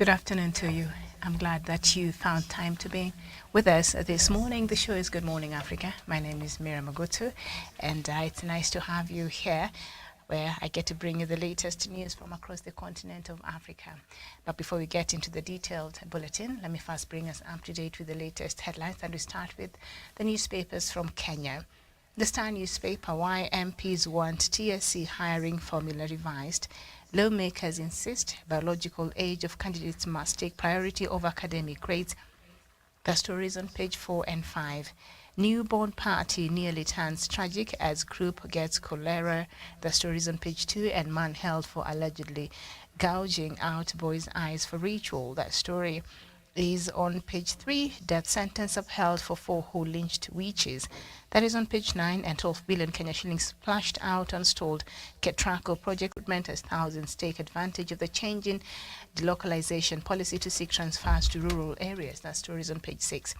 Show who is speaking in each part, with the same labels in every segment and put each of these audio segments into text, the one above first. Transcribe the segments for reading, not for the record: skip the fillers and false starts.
Speaker 1: Good afternoon to you. I'm glad that you found time to be with us this morning. The show is Good Morning Africa. My name is Mira Magoto, and it's nice to have you here where I get to bring you the latest news from across the continent of Africa. But before we get into the detailed bulletin, let me first bring us up to date with the latest headlines, and we start with the newspapers from Kenya. The Star newspaper, why MPs want TSC hiring formula revised. Lawmakers insist biological age of candidates must take priority over academic grades. The stories on page 4 and 5. Newborn party nearly turns tragic as group gets cholera. The stories on page 2. And man held for allegedly gouging out boy's eyes for ritual. That story is on page 3. Death sentence upheld for 4 who lynched witches. That is on page 9. And 12 billion Kenya shillings splashed out on stalled Ketraco project recruitment as thousands take advantage of the changing delocalization policy to seek transfers to rural areas. That story is on page 6.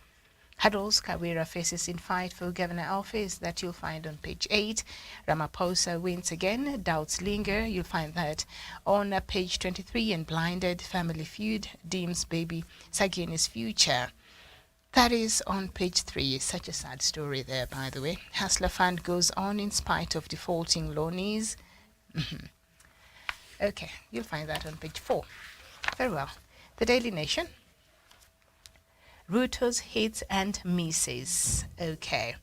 Speaker 1: Hurdles Kawira faces in fight for governor office. That you'll find on page 8. Ramaphosa wins again. Doubts linger. You'll find that on page 23. And blinded family feud deems baby Sagini's future. That is on page 3. Such a sad story there, by the way. Hustler Fund goes on in spite of defaulting loanees. Okay, you'll find that on page 4. Very well. The Daily Nation. Ruto's hits and misses. Okay.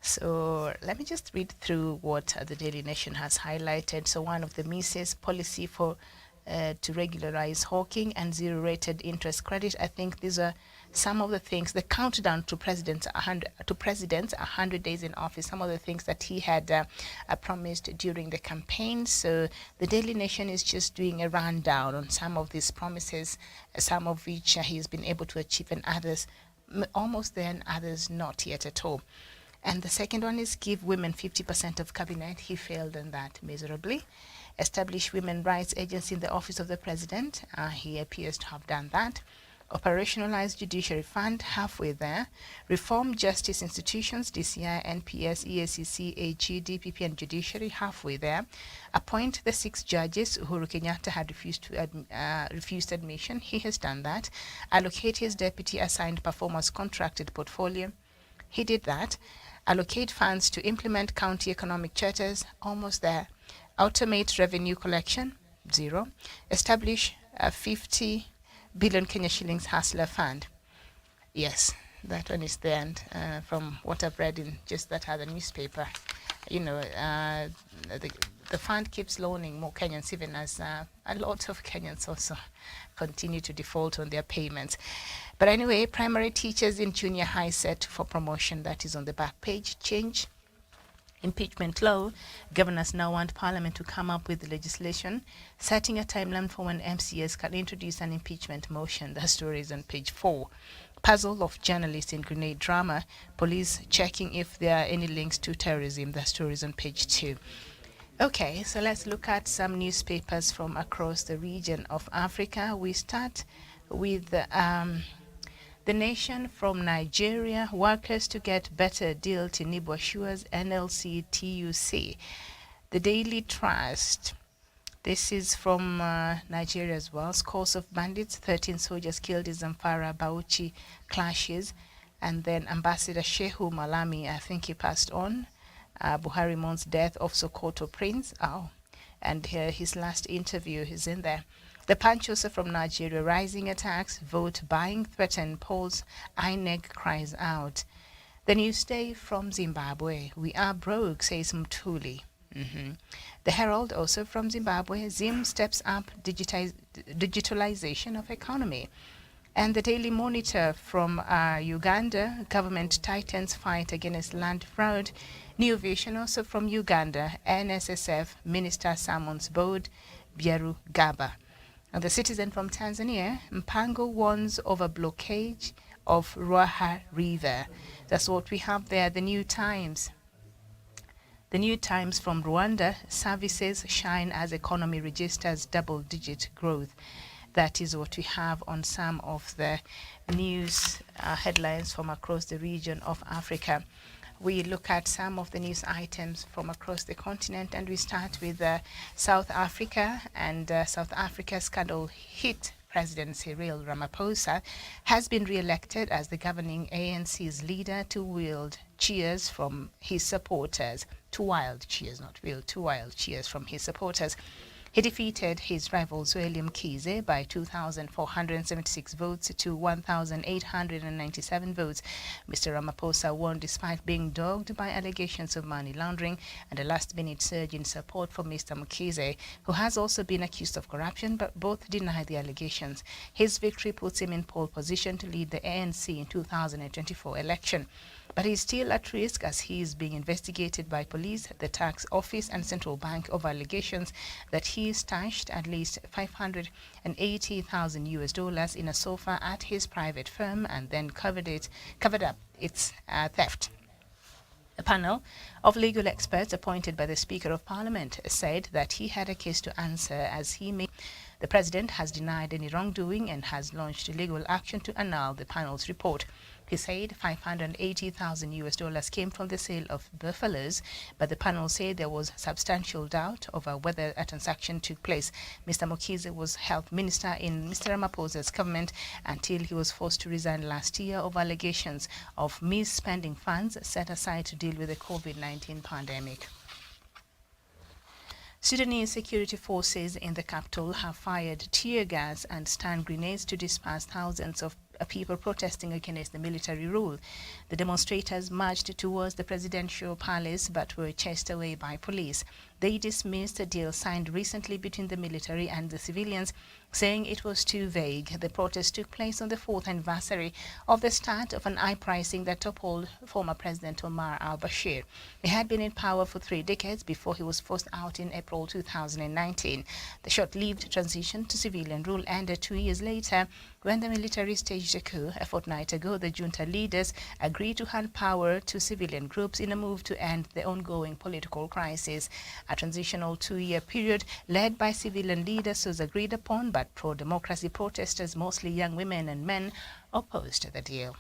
Speaker 1: So let me just read through what the Daily Nation has highlighted. So one of the misses, policy for to regularize hawking and zero-rated interest credit. I think these are some of the things, the countdown to president's 100 days in office, some of the things that he had promised during the campaign. So the Daily Nation is just doing a rundown on some of these promises, some of which he's been able to achieve and others almost there and others not yet at all. And the second one is give women 50% of cabinet. He failed on that miserably. Establish women rights agency in the office of the president. He appears to have done that. Operationalize judiciary fund, halfway there. Reform justice institutions, DCI, NPS, EACC, AG, DPP, and judiciary, halfway there. Appoint the 6 judges. Uhuru Kenyatta had refused admission. He has done that. Allocate his deputy assigned performers contracted portfolio. He did that. Allocate funds to implement county economic charters, almost there. Automate revenue collection, 0. Establish a 50 billion Kenya shillings hustler fund. Yes, that one is there. And from what I've read in just that other newspaper, you know, the fund keeps loaning more Kenyans, even as a lot of Kenyans also continue to default on their payments. But anyway, primary teachers in junior high set for promotion. That is on the back page. Change. Impeachment law. Governors now want Parliament to come up with legislation setting a timeline for when MCS can introduce an impeachment motion. The story is on page 4. Puzzle of journalists in grenade drama. Police checking if there are any links to terrorism. The story is on page 2. Okay, so let's look at some newspapers from across the region of Africa. We start with The Nation from Nigeria. Workers to get better deal, Tinubu assures NLC TUC. The Daily Trust. This is from Nigeria as well. Scores of bandits, 13 soldiers killed in Zamfara Bauchi clashes. And then Ambassador Shehu Malami, I think he passed on. Buhari mourns death of Sokoto Prince. And his last interview is in there. The Punch also from Nigeria, rising attacks, vote buying threaten polls, INEC cries out. The Newsday from Zimbabwe, we are broke, says Mtuli. The Herald also from Zimbabwe, Zim steps up digitalization of economy. And the Daily Monitor from Uganda, government tightens fight against land fraud. New Vision also from Uganda, NSSF, Minister summons board, Byeru Gaba. And the Citizen from Tanzania, Mpango warns over blockage of Ruaha River. That's what we have there. The New Times. The New Times from Rwanda, services shine as economy registers double-digit growth. That is what we have on some of the news headlines from across the region of Africa. We look at some of the news items from across the continent, and we start with South Africa, and South Africa scandal hit President Cyril Ramaphosa has been re-elected as the governing ANC's leader to wild cheers from his supporters. Two wild cheers, not wild, two wild cheers from his supporters. He defeated his rival William Kize by 2,476 votes to 1,897 votes. Mr. Ramaphosa won despite being dogged by allegations of money laundering and a last-minute surge in support for Mr. Mkize, who has also been accused of corruption, but both deny the allegations. His victory puts him in pole position to lead the ANC in 2024 election. But he's still at risk as he is being investigated by police, the tax office and central bank over allegations that he stashed at least $580,000 in a sofa at his private firm and then covered up its theft. A panel of legal experts appointed by the Speaker of Parliament said that he had a case to answer as the President has denied any wrongdoing and has launched legal action to annul the panel's report. He said $580,000 came from the sale of buffaloes, but the panel said there was substantial doubt over whether a transaction took place. Mr. Mkize was health minister in Mr. Ramaphosa's government until he was forced to resign last year over allegations of misspending funds set aside to deal with the COVID-19 pandemic. Sudanese security forces in the capital have fired tear gas and stun grenades to disperse thousands of people protesting against the military rule. The demonstrators marched towards the presidential palace but were chased away by police. They dismissed a deal signed recently between the military and the civilians, saying it was too vague. The protest took place on the 4th anniversary of the start of an uprising that toppled former President Omar al-Bashir. He had been in power for 3 decades before he was forced out in April 2019. The short-lived transition to civilian rule ended 2 years later when the military staged a coup. A fortnight ago, the junta leaders agreed to hand power to civilian groups in a move to end the ongoing political crisis. A transitional 2-year period led by civilian leaders was agreed upon, but pro-democracy protesters, mostly young women and men, opposed the deal.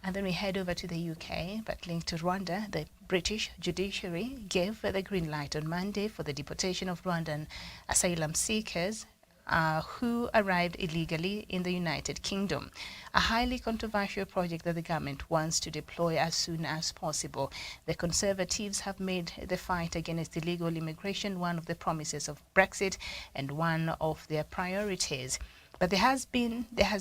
Speaker 1: And then we head over to the UK, but linked to Rwanda. The British judiciary gave the green light on Monday for the deportation of Rwandan asylum seekers who arrived illegally in the United Kingdom, a highly controversial project that the government wants to deploy as soon as possible. The Conservatives have made the fight against illegal immigration one of the promises of Brexit and one of their priorities. But there has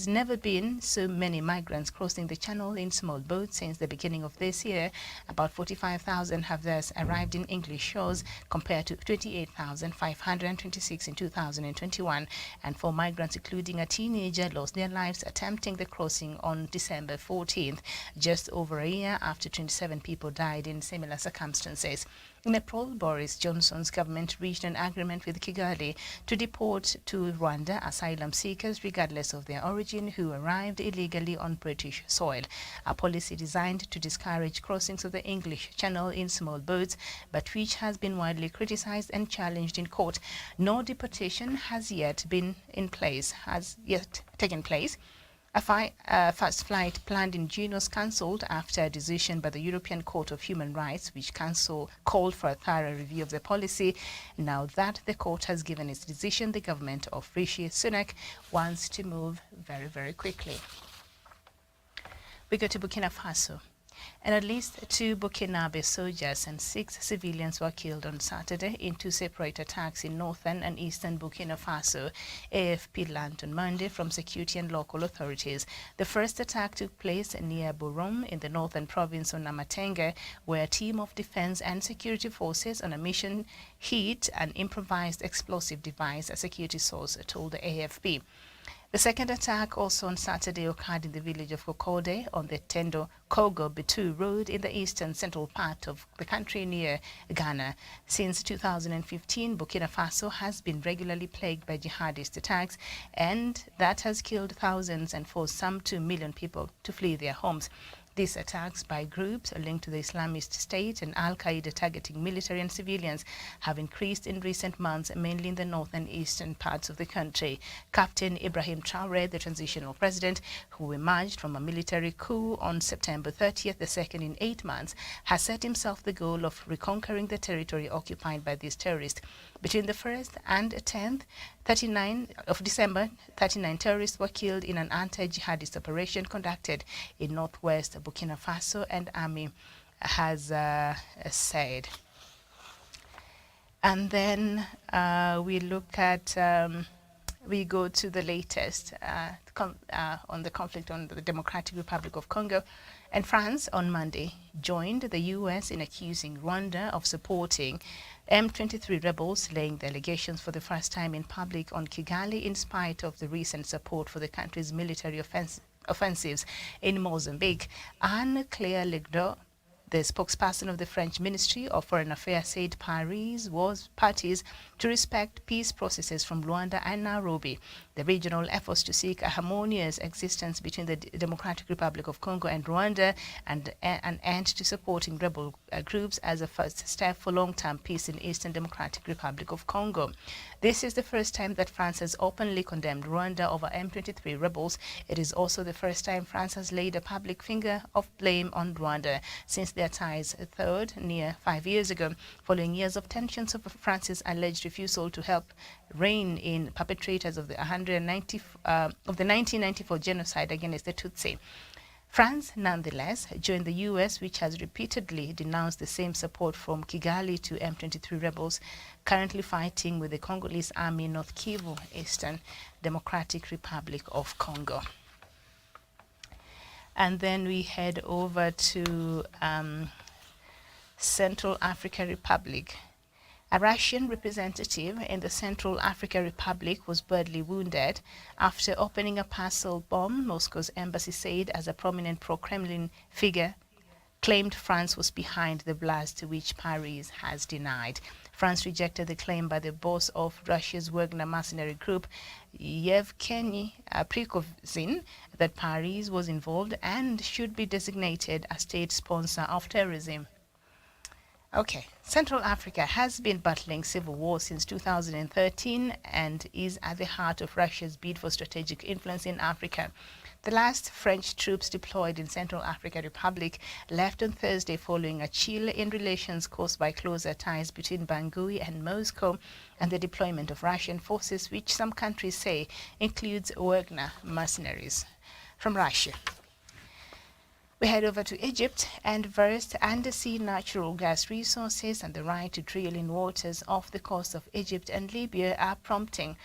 Speaker 1: never been so many migrants crossing the channel in small boats since the beginning of this year. About 45,000 have thus arrived in English shores compared to 28,526 in 2021. And 4 migrants, including a teenager, lost their lives attempting the crossing on December 14th, just over a year after 27 people died in similar circumstances. In April, Boris Johnson's government reached an agreement with Kigali to deport to Rwanda asylum seekers regardless of their origin who arrived illegally on British soil, a policy designed to discourage crossings of the English Channel in small boats, but which has been widely criticized and challenged in court. No deportation has yet taken place. A first flight planned in June was cancelled after a decision by the European Court of Human Rights, which called for a thorough review of the policy. Now that the court has given its decision, the government of Rishi Sunak wants to move very, very quickly. We go to Burkina Faso. And at least 2 Burkinabe soldiers and 6 civilians were killed on Saturday in 2 separate attacks in northern and eastern Burkina Faso, AFP learned on Monday from security and local authorities. The first attack took place near Borom in the northern province of Namatenge, where a team of defense and security forces on a mission hit an improvised explosive device, a security source told the AFP. The second attack, also on Saturday, occurred in the village of Kokode on the Tendo-Kogo-Bitu road in the eastern central part of the country near Ghana. Since 2015, Burkina Faso has been regularly plagued by jihadist attacks, and that has killed thousands and forced some 2 million people to flee their homes. These attacks by groups linked to the Islamist State and Al-Qaeda targeting military and civilians have increased in recent months, mainly in the north and eastern parts of the country. Captain Ibrahim Traoré, the transitional president, who emerged from a military coup on September 30th, the second in 8 months, has set himself the goal of reconquering the territory occupied by these terrorists. Between the 1st and 10th, 39 of December, 39 terrorists were killed in an anti-jihadist operation conducted in northwest Burkina Faso, and army has said. And then we look at, we go to the latest on the conflict on the Democratic Republic of Congo. And France on Monday joined the US in accusing Rwanda of supporting M23 rebels, laying the allegations for the first time in public on Kigali in spite of the recent support for the country's military offensives in Mozambique. Anne-Claire Legdo, the spokesperson of the French Ministry of Foreign Affairs, said Paris was parties to respect peace processes from Rwanda and Nairobi. The regional efforts to seek a harmonious existence between the Democratic Republic of Congo and Rwanda and an end to supporting rebel groups as a first step for long-term peace in Eastern Democratic Republic of Congo. This is the first time that France has openly condemned Rwanda over M23 rebels. It is also the first time France has laid a public finger of blame on Rwanda since their ties thawed near 5 years ago, following years of tensions over France's alleged refusal to help rein in perpetrators of the 1994 genocide against the Tutsi. France, nonetheless, joined the US, which has repeatedly denounced the same support from Kigali to M23 rebels currently fighting with the Congolese army in North Kivu, Eastern Democratic Republic of Congo. And then we head over to Central African Republic. A Russian representative in the Central African Republic was badly wounded after opening a parcel bomb, Moscow's embassy said, as a prominent pro-Kremlin figure claimed France was behind the blast, which Paris has denied. France rejected the claim by the boss of Russia's Wagner mercenary group, Yevgeny Prigozhin, that Paris was involved and should be designated a state sponsor of terrorism. Okay, Central Africa has been battling civil war since 2013 and is at the heart of Russia's bid for strategic influence in Africa. The last French troops deployed in Central African Republic left on Thursday following a chill in relations caused by closer ties between Bangui and Moscow and the deployment of Russian forces, which some countries say includes Wagner mercenaries from Russia. We head over to Egypt, and vast undersea natural gas resources and the right to drill in waters off the coast of Egypt and Libya are prompting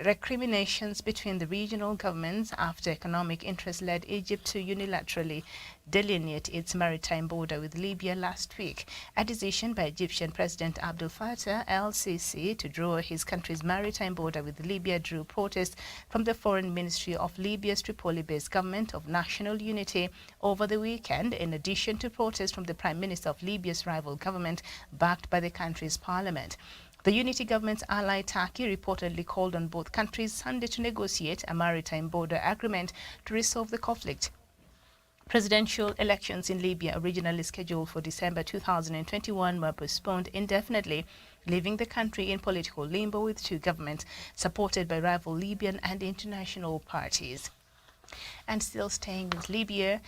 Speaker 1: recriminations between the regional governments after economic interests led Egypt to unilaterally delineate its maritime border with Libya last week. A decision by Egyptian President Abdel Fattah el-Sisi to draw his country's maritime border with Libya drew protests from the Foreign Ministry of Libya's Tripoli-based government of national unity over the weekend, in addition to protests from the Prime Minister of Libya's rival government, backed by the country's parliament. The unity government's ally Turkey reportedly called on both countries Sunday to negotiate a maritime border agreement to resolve the conflict. Presidential elections in Libya, originally scheduled for December 2021, were postponed indefinitely, leaving the country in political limbo with two governments supported by rival Libyan and international parties. And still staying with Libya,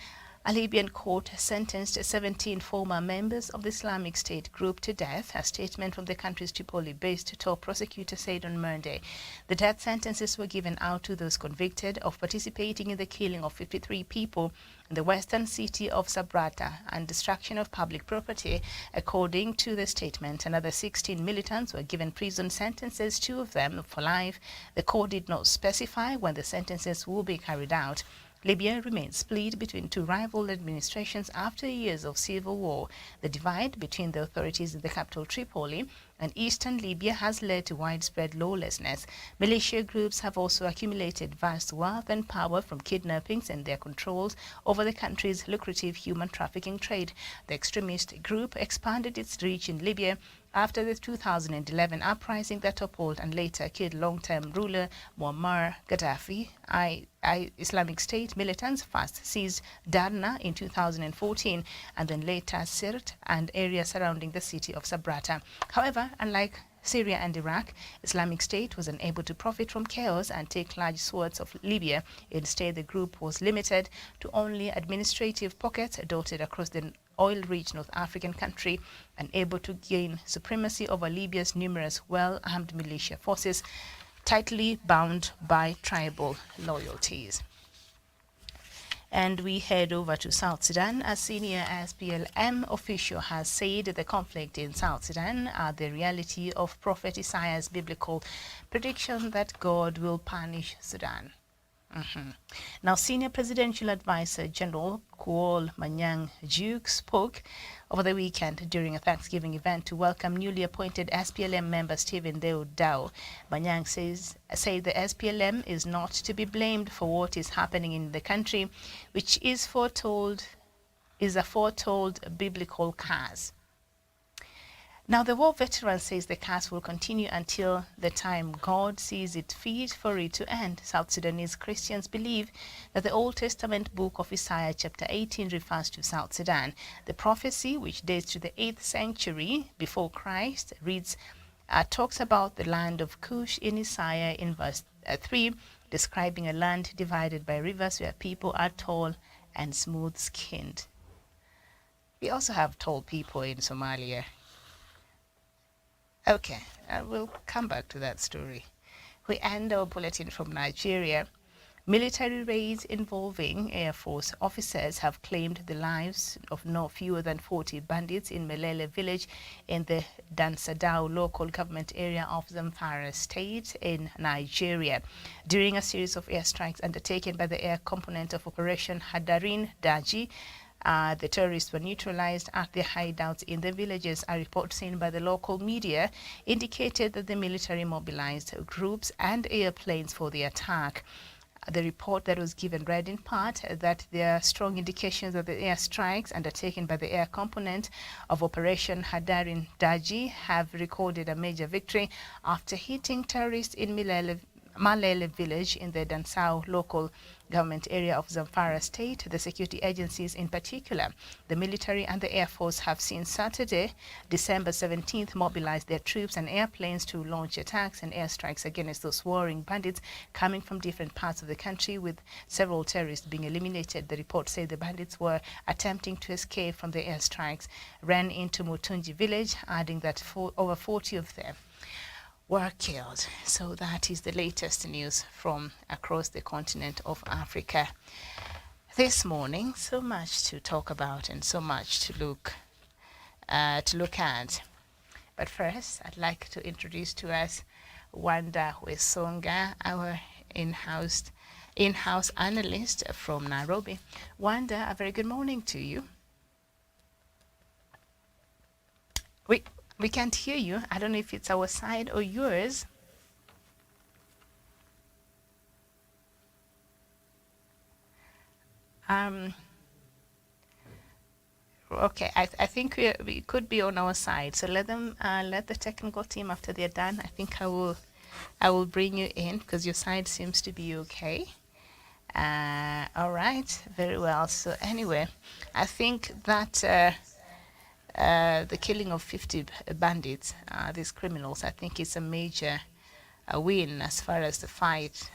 Speaker 1: a Libyan court sentenced 17 former members of the Islamic State group to death, a statement from the country's Tripoli-based top prosecutor said on Monday. The death sentences were given out to those convicted of participating in the killing of 53 people in the western city of Sabratha and destruction of public property. According to the statement, another 16 militants were given prison sentences, 2 of them for life. The court did not specify when the sentences will be carried out. Libya remains split between two rival administrations after years of civil war. The divide between the authorities in the capital Tripoli and eastern Libya has led to widespread lawlessness. Militia groups have also accumulated vast wealth and power from kidnappings and their controls over the country's lucrative human trafficking trade. The extremist group expanded its reach in Libya after the 2011 uprising that toppled and later killed long-term ruler Muammar Gaddafi. Islamic State militants first seized Darna in 2014 and then later Sirte and areas surrounding the city of Sabratha. However, unlike Syria and Iraq, Islamic State was unable to profit from chaos and take large swaths of Libya. Instead, the group was limited to only administrative pockets dotted across the oil-rich North African country, unable to gain supremacy over Libya's numerous well-armed militia forces, tightly bound by tribal loyalties. And we head over to South Sudan. A senior SPLM official has said the conflict in South Sudan are the reality of Prophet Isaiah's biblical prediction that God will punish Sudan. Now, Senior Presidential Advisor General Kuol Manyang Juk spoke over the weekend during a Thanksgiving event to welcome newly appointed SPLM member Stephen Deo Dao. Manyang said the SPLM is not to be blamed for what is happening in the country, which is a foretold biblical curse. Now, the war veteran says the curse will continue until the time God sees it fit for it to end. South Sudanese Christians believe that the Old Testament book of Isaiah chapter 18 refers to South Sudan. The prophecy, which dates to the 8th century before Christ, talks about the land of Cush in Isaiah in verse 3, describing a land divided by rivers where people are tall and smooth-skinned. We also have tall people in Somalia. Okay, we'll come back to that story. We end our bulletin from Nigeria. Military raids involving Air Force officers have claimed the lives of no fewer than 40 bandits in Melele village in the Dansadao local government area of Zamfara state in Nigeria. During a series of airstrikes undertaken by the air component of Operation Hadarin Daji, the terrorists were neutralized at their hideouts in the villages. A report seen by the local media indicated that the military mobilized groups and airplanes for the attack. The report that was given read in part that there are strong indications that the airstrikes undertaken by the air component of Operation Hadarin Daji have recorded a major victory after hitting terrorists in Malele village in the Dansao local government area of Zamfara state. The security agencies in particular, the military and the Air Force, have since Saturday, December 17th, mobilized their troops and airplanes to launch attacks and airstrikes against those warring bandits coming from different parts of the country, with several terrorists being eliminated. The report said the bandits were attempting to escape from the airstrikes, ran into Mutunji village, adding that over 40 of them were killed. So that is the latest news from across the continent of Africa this morning. So much to talk about and so much to look at. But first, I'd like to introduce to us Wanda Wesonga, our in-house analyst from Nairobi. Wanda, a very good morning to you. We can't hear you. I don't know if it's our side or yours. Okay, I think we could be on our side. So let the technical team, after they're done, I think I will bring you in because your side seems to be okay. All right, very well. So anyway, I think that the killing of 50 bandits, these criminals, I think is a major win as far as the fight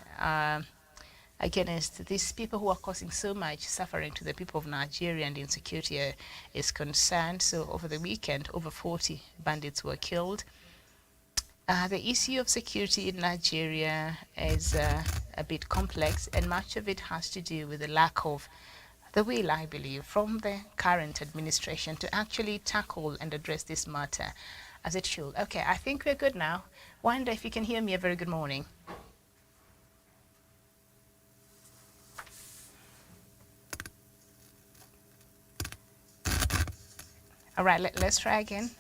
Speaker 1: against these people who are causing so much suffering to the people of Nigeria and insecurity is concerned. So over the weekend, over 40 bandits were killed. The issue of security in Nigeria is a bit complex, and much of it has to do with the lack of the will, I believe, from the current administration to actually tackle and address this matter as it should. Okay, I think we're good now. Wanda, if you can hear me, a very good morning. All right, let's try again.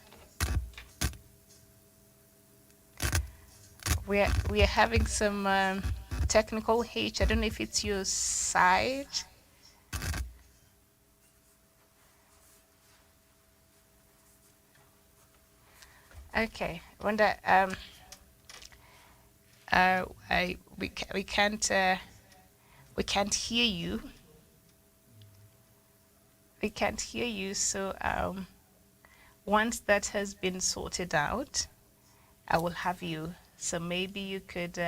Speaker 1: We are having some technical hitch. I don't know if it's your side. Okay, Rwanda. We can't hear you. We can't hear you. So once that has been sorted out, I will have you. So maybe you could.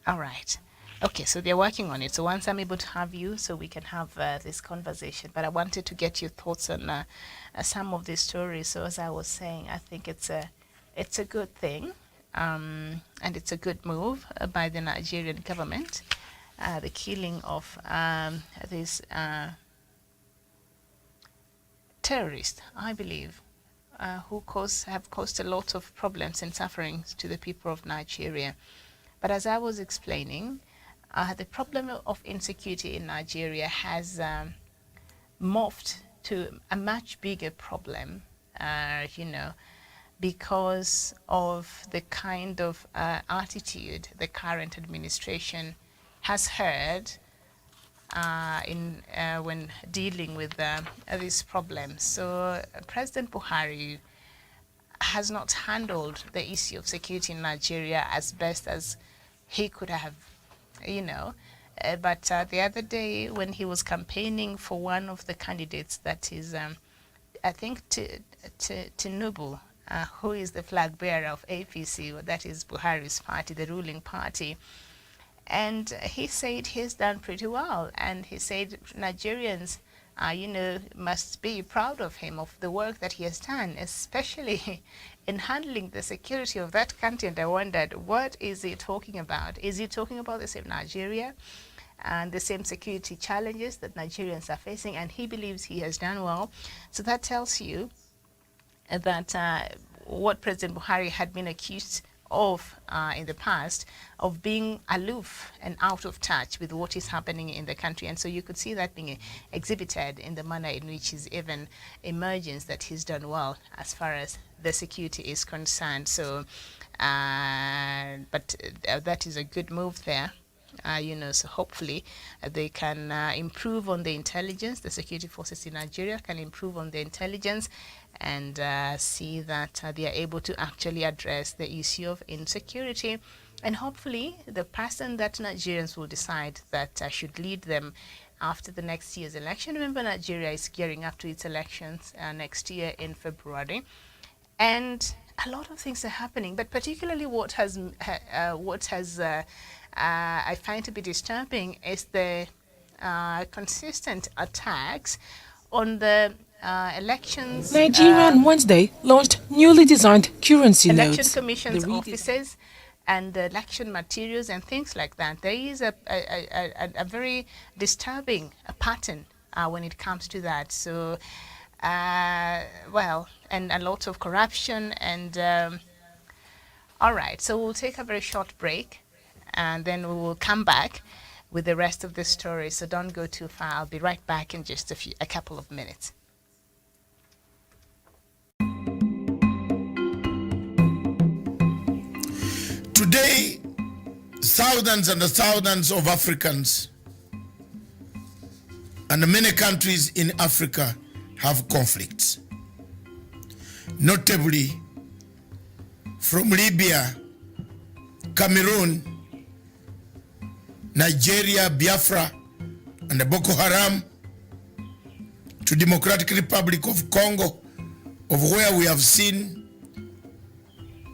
Speaker 1: All right. Okay, so they're working on it. So once I'm able to have you, so we can have this conversation. But I wanted to get your thoughts on some of these stories. So as I was saying, I think it's a good thing, and it's a good move by the Nigerian government. The killing of these terrorists, I believe, who have caused a lot of problems and sufferings to the people of Nigeria. But as I was explaining, the problem of insecurity in Nigeria has morphed to a much bigger problem, because of the kind of attitude the current administration has had when dealing with these problems. So President Buhari has not handled the issue of security in Nigeria as best as he could have, But the other day, when he was campaigning for one of the candidates, that is, I think, Tinubu, who is the flag bearer of APC, that is Buhari's party, the ruling party. And he said he's done pretty well. And he said Nigerians, must be proud of him, of the work that he has done, especially in handling the security of that country. And I wondered, what is he talking about? Is he talking about the same Nigeria and the same security challenges that Nigerians are facing? And he believes he has done well. So that tells you that what President Buhari had been accused of in the past, of being aloof and out of touch with what is happening in the country. And so you could see that being exhibited in the manner in which he's even emergence, that he's done well as far as the security is concerned. So, but that is a good move there. So hopefully they can improve on the intelligence. The security forces in Nigeria can improve on the intelligence and see that they are able to actually address the issue of insecurity. And hopefully the person that Nigerians will decide that should lead them after the next year's election. Remember, Nigeria is gearing up to its elections next year in February. And a lot of things are happening, but particularly what I find to be disturbing is the consistent attacks on the elections.
Speaker 2: Nigeria on Wednesday launched newly designed currency
Speaker 1: election
Speaker 2: notes.
Speaker 1: commission's offices and the election materials and things like that. There is a very disturbing pattern when it comes to that. So, and a lot of corruption and all right. So we'll take a very short break, and then we will come back with the rest of the story. So don't go too far. I'll be right back in just a couple of minutes.
Speaker 3: Today, thousands and thousands of Africans and many countries in Africa have conflicts. Notably, from Libya, Cameroon, Nigeria, Biafra, and the Boko Haram, to Democratic Republic of Congo, of where we have seen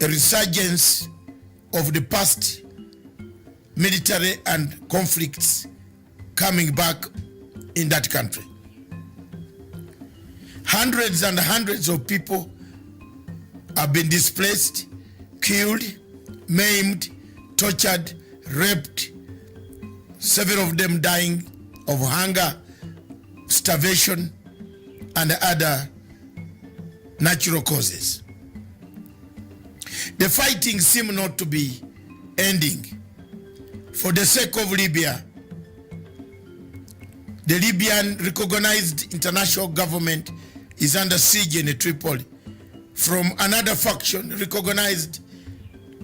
Speaker 3: a resurgence of the past military and conflicts coming back in that country. Hundreds and hundreds of people have been displaced, killed, maimed, tortured, raped, several of them dying of hunger, starvation, and other natural causes. The fighting seems not to be ending. For the sake of Libya, the Libyan recognized international government is under siege in Tripoli from another faction recognized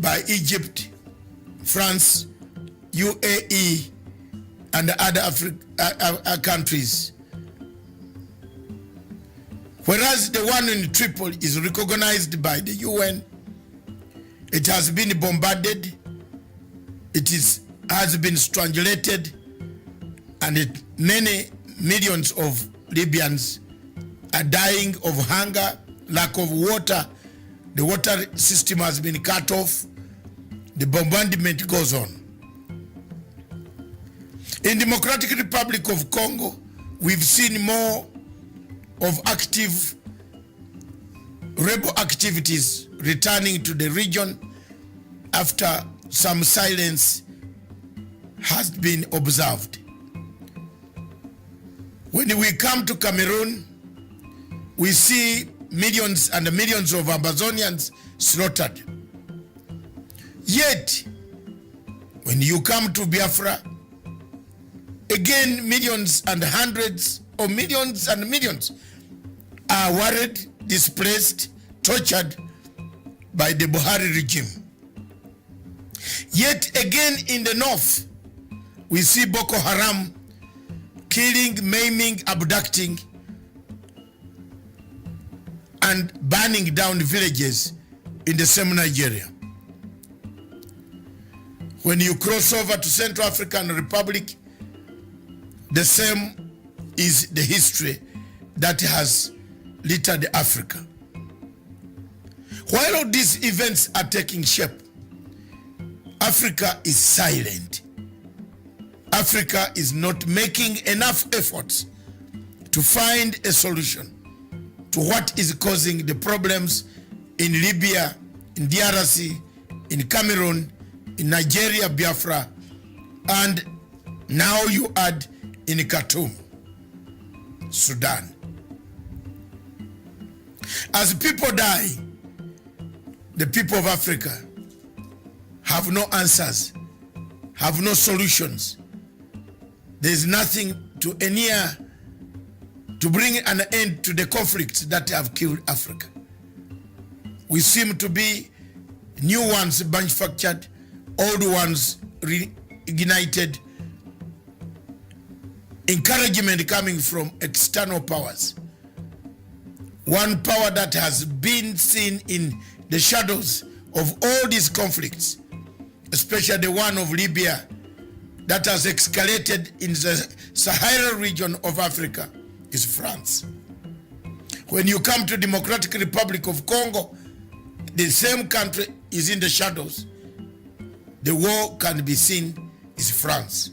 Speaker 3: by Egypt, France, UAE, and other countries, Whereas the one in Tripoli is recognized by the UN, it has been bombarded, has been strangulated, and many millions of Libyans are dying of hunger, lack of water. The water system has been cut off. The bombardment goes on. In Democratic Republic of Congo, we've seen more of active rebel activities returning to the region after some silence has been observed. When we come to Cameroon, we see millions and millions of Amazonians slaughtered. Yet, when you come to Biafra, again millions and hundreds of millions and millions are worried, displaced, tortured by the Buhari regime. Yet again in the north, we see Boko Haram killing, maiming, abducting, and burning down villages in the same Nigeria. When you cross over to Central African Republic, the same is the history that has littered Africa. While all these events are taking shape, Africa is silent. Africa is not making enough efforts to find a solution to what is causing the problems in Libya, in DRC, in Cameroon, in Nigeria, Biafra, and now you add in Khartoum, Sudan. As people die, the people of Africa have no answers, have no solutions. There is nothing to bring an end to the conflicts that have killed Africa. We seem to be new ones manufactured, old ones reignited, encouragement coming from external powers. One power that has been seen in the shadows of all these conflicts, especially the one of Libya that has escalated in the Sahara region of Africa, is France. When you come to Democratic Republic of Congo, the same country is in the shadows. The war can be seen is France.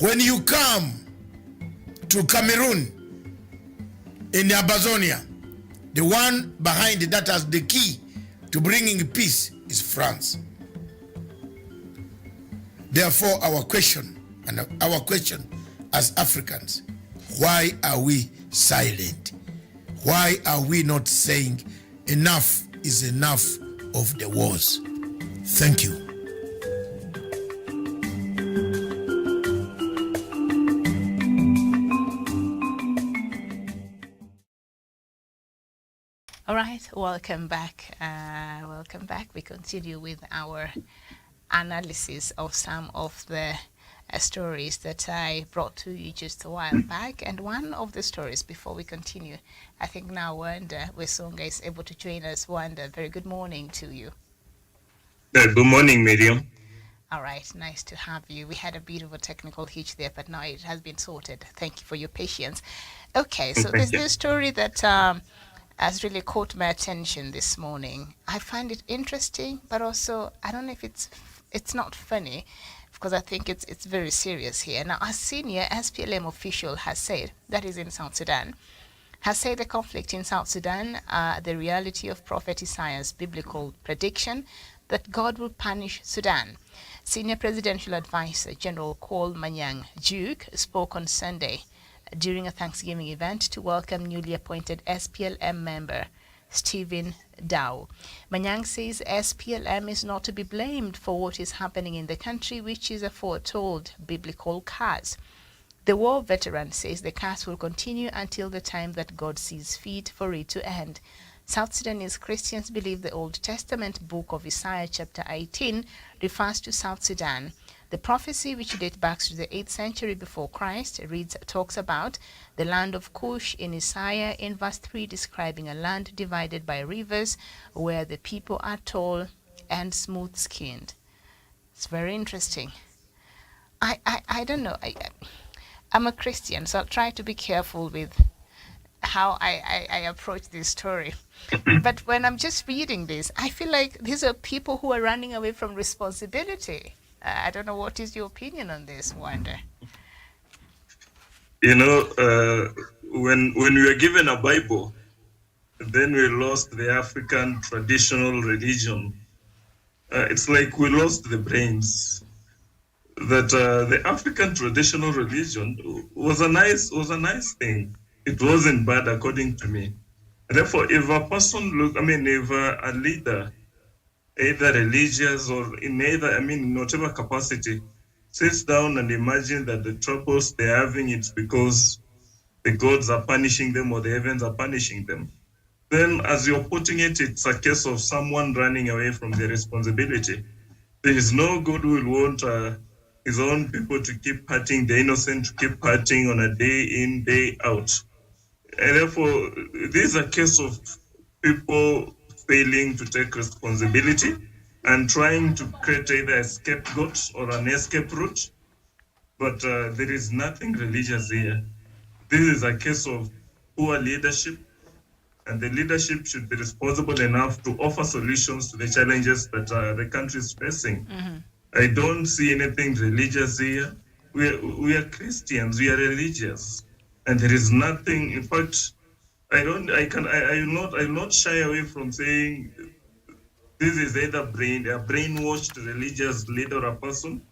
Speaker 3: When you come to Cameroon, in Amazonia, the one behind that has the key to bringing peace is France. Therefore, our question as Africans, why are we silent? Why are we not saying enough is enough of the wars? Thank you.
Speaker 1: All right, welcome back. Welcome back. We continue with our analysis of some of the stories that I brought to you just a while back. And one of the stories, before we continue, I think now Wanda Wesonga is able to join us. Wanda, very good morning to you.
Speaker 4: Good morning, Miriam.
Speaker 1: All right, nice to have you. We had a bit of a technical hitch there, but now it has been sorted. Thank you for your patience. Okay, so there's this story that has really caught my attention this morning. I find it interesting, but also I don't know if it's not funny, because I think it's very serious here. Now, a senior SPLM official has said, that is in South Sudan, has said the conflict in South Sudan, the reality of Prophet Isaiah's biblical prediction that God will punish Sudan. Senior Presidential Advisor General Col Manyang Duke spoke on Sunday during a Thanksgiving event to welcome newly appointed SPLM member Stephen Dow. Manyang says SPLM is not to be blamed for what is happening in the country, which is a foretold biblical curse. The war veteran says the curse will continue until the time that God sees fit for it to end. South Sudanese Christians believe the Old Testament book of Isaiah chapter 18 refers to South Sudan. The prophecy, which dates back to the 8th century before Christ, talks about the land of Cush in Isaiah in verse 3, describing a land divided by rivers where the people are tall and smooth-skinned. It's very interesting. I don't know. I'm a Christian, so I'll try to be careful with how I approach this story. But when I'm just reading this, I feel like these are people who are running away from responsibility. I don't know, what is your opinion on this, Wanda?
Speaker 4: You know, when we were given a Bible, then we lost the African traditional religion. It's like we lost the brains. That the African traditional religion was a nice thing. It wasn't bad according to me. Therefore, if a person if a leader, either religious or in whatever capacity, sits down and imagine that the troubles they're having, it's because the gods are punishing them or the heavens are punishing them, then as you're putting it, it's a case of someone running away from the responsibility. There is no God who will want his own people to keep hurting the innocent, to keep hurting on a day in, day out. And therefore, this is a case of people failing to take responsibility and trying to create either a scapegoat or an escape route. But there is nothing religious here. This is a case of poor leadership, and the leadership should be responsible enough to offer solutions to the challenges that the country is facing. Mm-hmm. I don't see anything religious here. We are Christians, we are religious, and there is nothing. In fact, I will not shy away from saying this is either a brainwashed religious leader or a person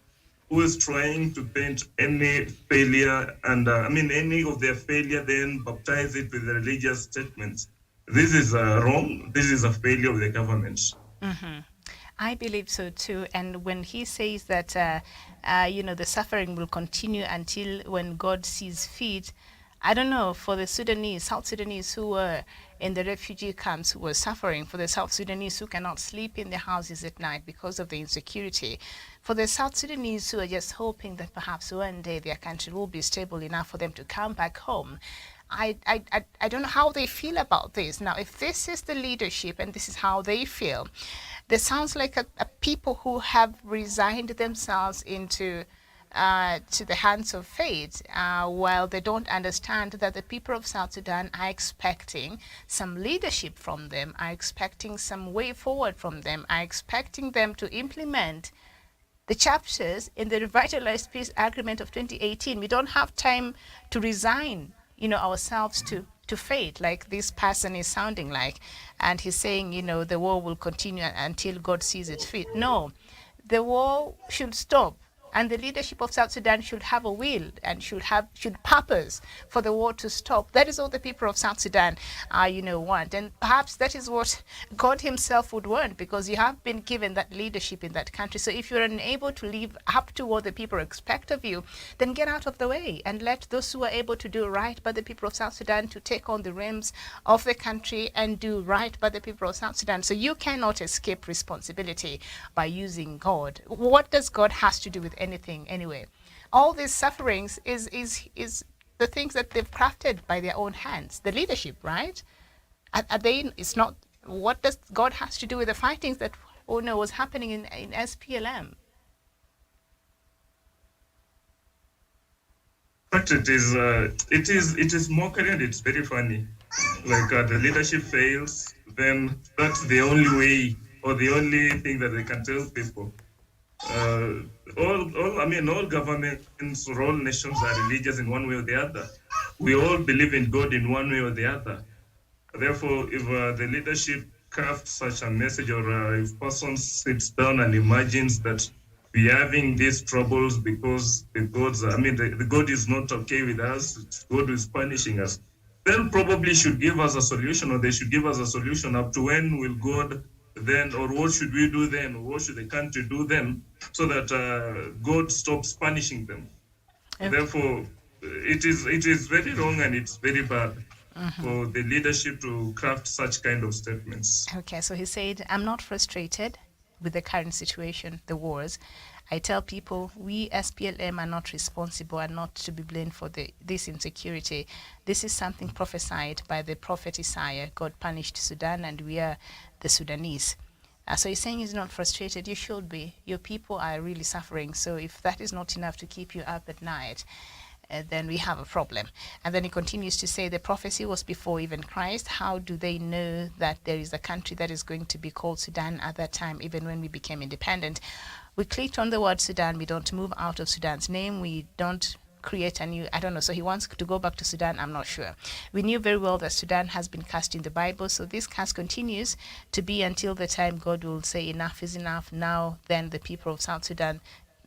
Speaker 4: who is trying to paint any failure and any of their failure, then baptize it with religious statements. This is wrong. This is a failure of the government.
Speaker 1: Mm-hmm. I believe so too. And when he says that, the suffering will continue until when God sees fit, I don't know, for the South Sudanese who were in the refugee camps who were suffering, for the South Sudanese who cannot sleep in their houses at night because of the insecurity, for the South Sudanese who are just hoping that perhaps one day their country will be stable enough for them to come back home. I don't know how they feel about this. Now, if this is the leadership and this is how they feel, there sounds like a people who have resigned themselves into to the hands of fate, while they don't understand that the people of South Sudan are expecting some leadership from them, are expecting some way forward from them, are expecting them to implement the chapters in the revitalized peace agreement of 2018. We don't have time to resign, ourselves to fate, like this person is sounding like. And he's saying, the war will continue until God sees it fit. No, the war should stop. And the leadership of South Sudan should have a will and should purpose for the war to stop. That is all the people of South Sudan, want. And perhaps that is what God himself would want, because you have been given that leadership in that country. So if you're unable to live up to what the people expect of you, then get out of the way and let those who are able to do right by the people of South Sudan to take on the reins of the country and do right by the people of South Sudan. So you cannot escape responsibility by using God. What does God has to do with anything anyway? All these sufferings is the things that they've crafted by their own hands. The leadership, right? Are they? It's not. What does God has to do with the fightings that was happening in SPLM?
Speaker 4: But it is mockery, and it's very funny. Like the leadership fails, then that's the only way or the only thing that they can tell people. All governments or all nations are religious in one way or the other. We all believe in God in one way or the other. Therefore, if the leadership crafts such a message, or if person sits down and imagines that we are having these troubles because the gods, the God is not okay with us, God is punishing us, then probably should give us a solution, or they should give us a solution up to when will God then, or what should we do then, or what should the country do then, so that God stops punishing them. Okay. Therefore, it is very wrong and it's very bad for the leadership to craft such kind of statements.
Speaker 1: Okay, so he said, I'm not frustrated with the current situation, the wars. I tell people we SPLM are not responsible and not to be blamed for this insecurity. This is something prophesied by the prophet Isaiah. God punished Sudan and we are the Sudanese. So he's saying he's not frustrated. You should be. Your people are really suffering. So if that is not enough to keep you up at night, then we have a problem. And then he continues to say the prophecy was before even Christ. How do they know that there is a country that is going to be called Sudan at that time, even when we became independent? We clicked on the word Sudan. We don't move out of Sudan's name. We don't create a new, I don't know. So he wants to go back to Sudan. I'm not sure. We knew very well that Sudan has been cast in the Bible. So this cast continues to be until the time God will say enough is enough. Now, then the people of South Sudan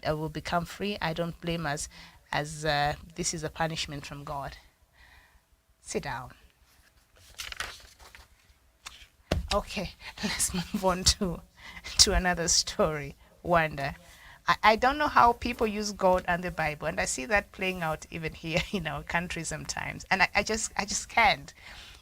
Speaker 1: will become free. I don't blame us, as this is a punishment from God. Sit down. Okay, let's move on to another story. Rwanda. I don't know how people use God and the Bible, and I see that playing out even here in our country sometimes. And I just can't.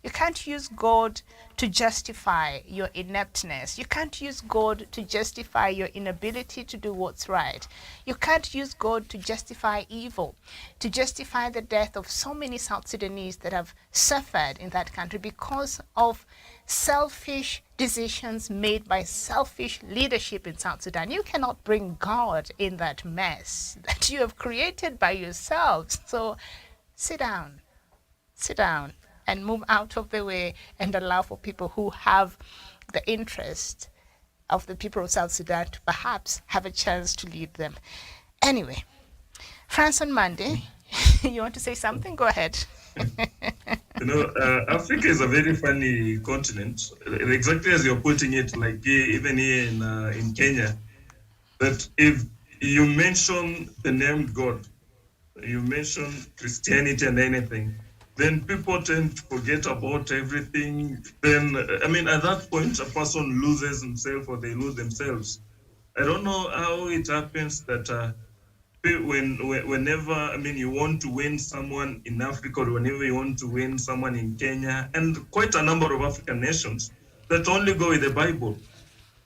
Speaker 1: You can't use God to justify your ineptness. You can't use God to justify your inability to do what's right. You can't use God to justify evil, to justify the death of so many South Sudanese that have suffered in that country because of selfish decisions made by selfish leadership in South Sudan. You cannot bring God in that mess that you have created by yourselves. So sit down and move out of the way and allow for people who have the interest of the people of South Sudan to perhaps have a chance to lead them. Anyway, France on Monday, you want to say something? Go ahead.
Speaker 4: Africa is a very funny continent, exactly as you're putting it, like even here in Kenya, that if you mention the name God, you mention Christianity and anything, then people tend to forget about everything. Then, I mean, at that point, a person loses himself or they lose themselves. I don't know how it happens that whenever, I mean, you want to win someone in Africa or whenever you want to win someone in Kenya and quite a number of African nations that only go with the Bible.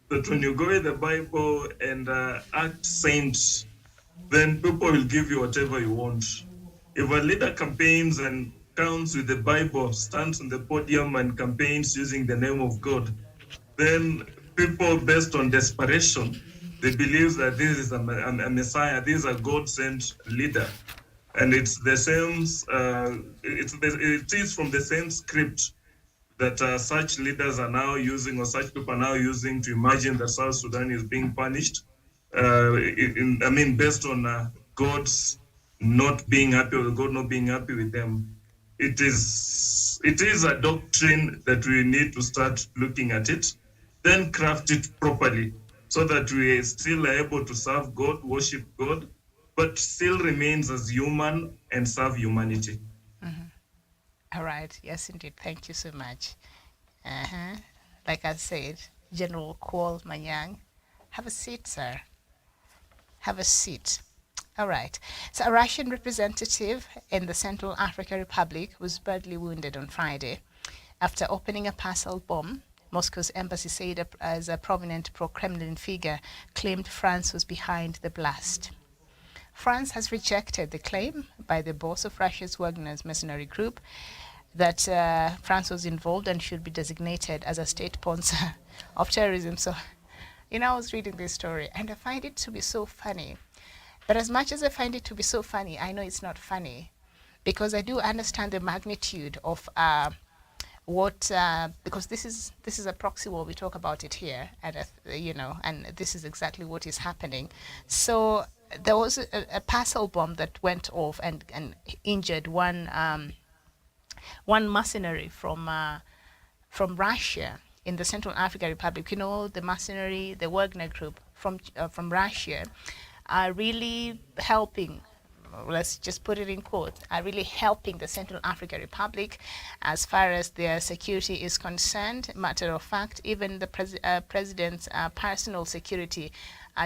Speaker 4: That when you go with the Bible and act saints, then people will give you whatever you want. If a leader campaigns and counts with the Bible, stands on the podium and campaigns using the name of God, then people, based on desperation, they believe that this is a Messiah, this is a God-sent leader. And it's the same, it is from the same script that such leaders are now using, or such people are now using to imagine that South Sudan is being punished. Based on God's not being happy, or God not being happy with them. It is a doctrine that we need to start looking at it, then craft it properly so that we still are able to serve God, worship God, but still remains as human and serve humanity.
Speaker 1: Mm-hmm. All right. Yes, indeed. Thank you so much. Like I said, General Kwal Manyang, have a seat, sir. Have a seat. All right. So a Russian representative in the Central African Republic was badly wounded on Friday after opening a parcel bomb. Moscow's embassy said as a prominent pro-Kremlin figure claimed France was behind the blast. France has rejected the claim by the boss of Russia's Wagner's mercenary group that France was involved and should be designated as a state sponsor of terrorism. So, I was reading this story and I find it to be so funny. But as much as I find it to be so funny, I know it's not funny because I do understand the magnitude of because this is a proxy war. We talk about it here, and and this is exactly what is happening. So there was a parcel bomb that went off and injured one mercenary from Russia in the Central African Republic. The mercenary, the Wagner group from Russia, are really helping. Let's just put it in quotes, are really helping the Central African Republic as far as their security is concerned. Matter of fact, even the president's personal security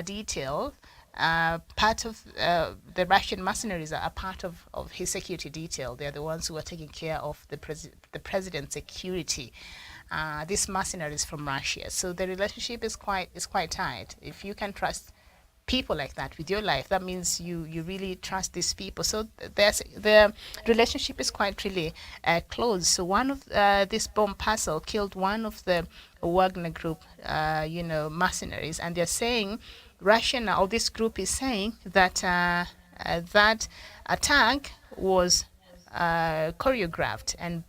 Speaker 1: detail, part of the Russian mercenaries are a part of his security detail. They're the ones who are taking care of the president's security. These mercenaries from Russia. So the relationship is quite tight. If you can trust people like that with your life, that means you really trust these people. So the relationship is quite really close. So one of this bomb parcel killed one of the Wagner group, mercenaries, and they're saying Russia now, or this group is saying that that attack was choreographed, and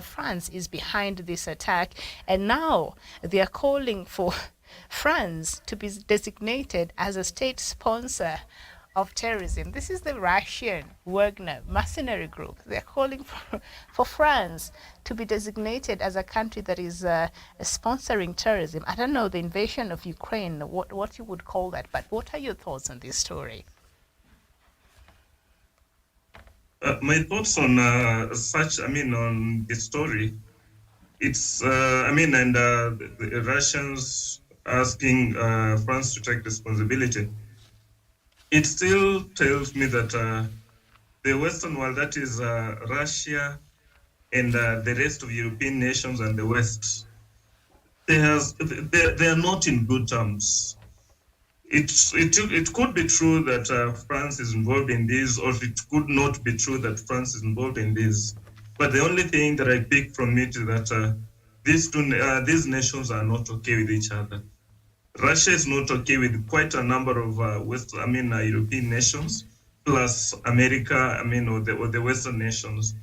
Speaker 1: France is behind this attack, and now they are calling for France to be designated as a state sponsor of terrorism. This is the Russian Wagner mercenary group. They're calling for France to be designated as a country that is sponsoring terrorism. I don't know, the invasion of Ukraine, what you would call that, but what are your thoughts on this story?
Speaker 4: My thoughts on on the story, it's, the Russians asking France to take responsibility. It still tells me that the Western world, that is Russia and the rest of European nations and the West, they are not in good terms. It could be true that France is involved in this, or it could not be true that France is involved in this. But the only thing that I pick from it is that these nations are not okay with each other. Russia is not okay with quite a number of European nations, plus America, or the Western nations,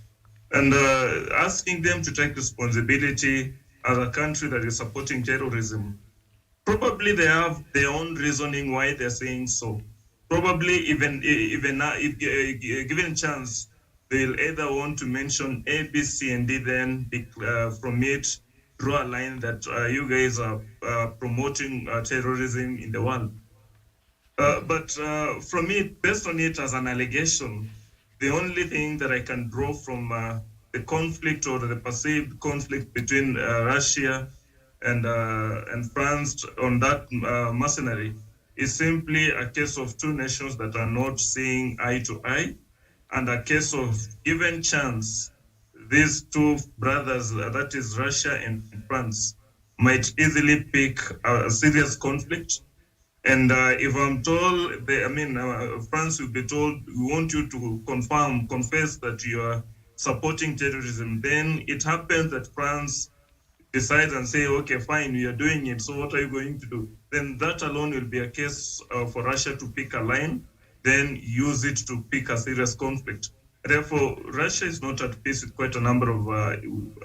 Speaker 4: and asking them to take responsibility as a country that is supporting terrorism. Probably they have their own reasoning why they're saying so. Probably even if given a chance, they'll either want to mention A, B, C, and D, then from it draw a line that you guys are promoting terrorism in the world. But from it, based on it as an allegation, the only thing that I can draw from the conflict or the perceived conflict between Russia and France on that mercenary is simply a case of two nations that are not seeing eye to eye, and a case of, given chance, these two brothers, that is Russia and France, might easily pick a serious conflict. And if I'm told, France will be told, we want you to confess that you are supporting terrorism, then it happens that France decides and say, okay, fine, we are doing it, so what are you going to do? Then that alone will be a case for Russia to pick a line, then use it to pick a serious conflict. Therefore, Russia is not at peace with quite a number of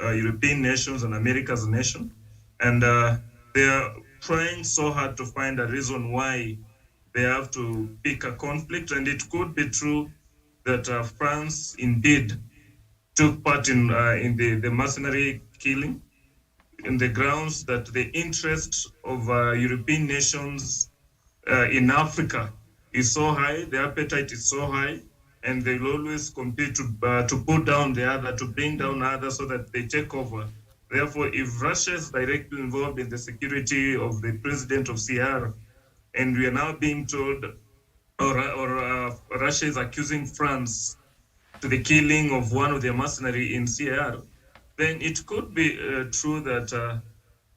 Speaker 4: European nations and America as a nation. And they are trying so hard to find a reason why they have to pick a conflict. And it could be true that France indeed took part in the mercenary killing, in the grounds that the interest of European nations in Africa is so high, the appetite is so high, and they will always compete to put down the other, to bring down others so that they take over. Therefore, if Russia is directly involved in the security of the president of CR, and we are now being told, or Russia is accusing France to the killing of one of their mercenaries in CR, then it could be true that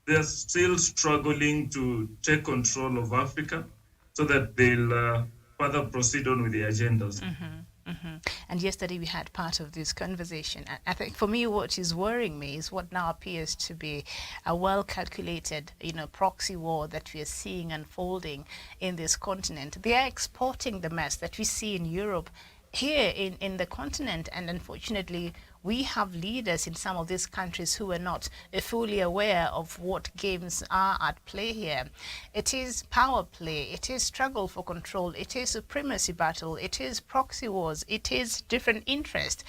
Speaker 4: they're still struggling to take control of Africa so that they'll further proceed on with the agendas.
Speaker 1: And yesterday we had part of this conversation. I think for me, what is worrying me is what now appears to be a well-calculated, proxy war that we are seeing unfolding in this continent. They are exporting the mess that we see in Europe here in the continent, and unfortunately we have leaders in some of these countries who are not fully aware of what games are at play here. It is power play, it is struggle for control, it is supremacy battle, it is proxy wars, it is different interests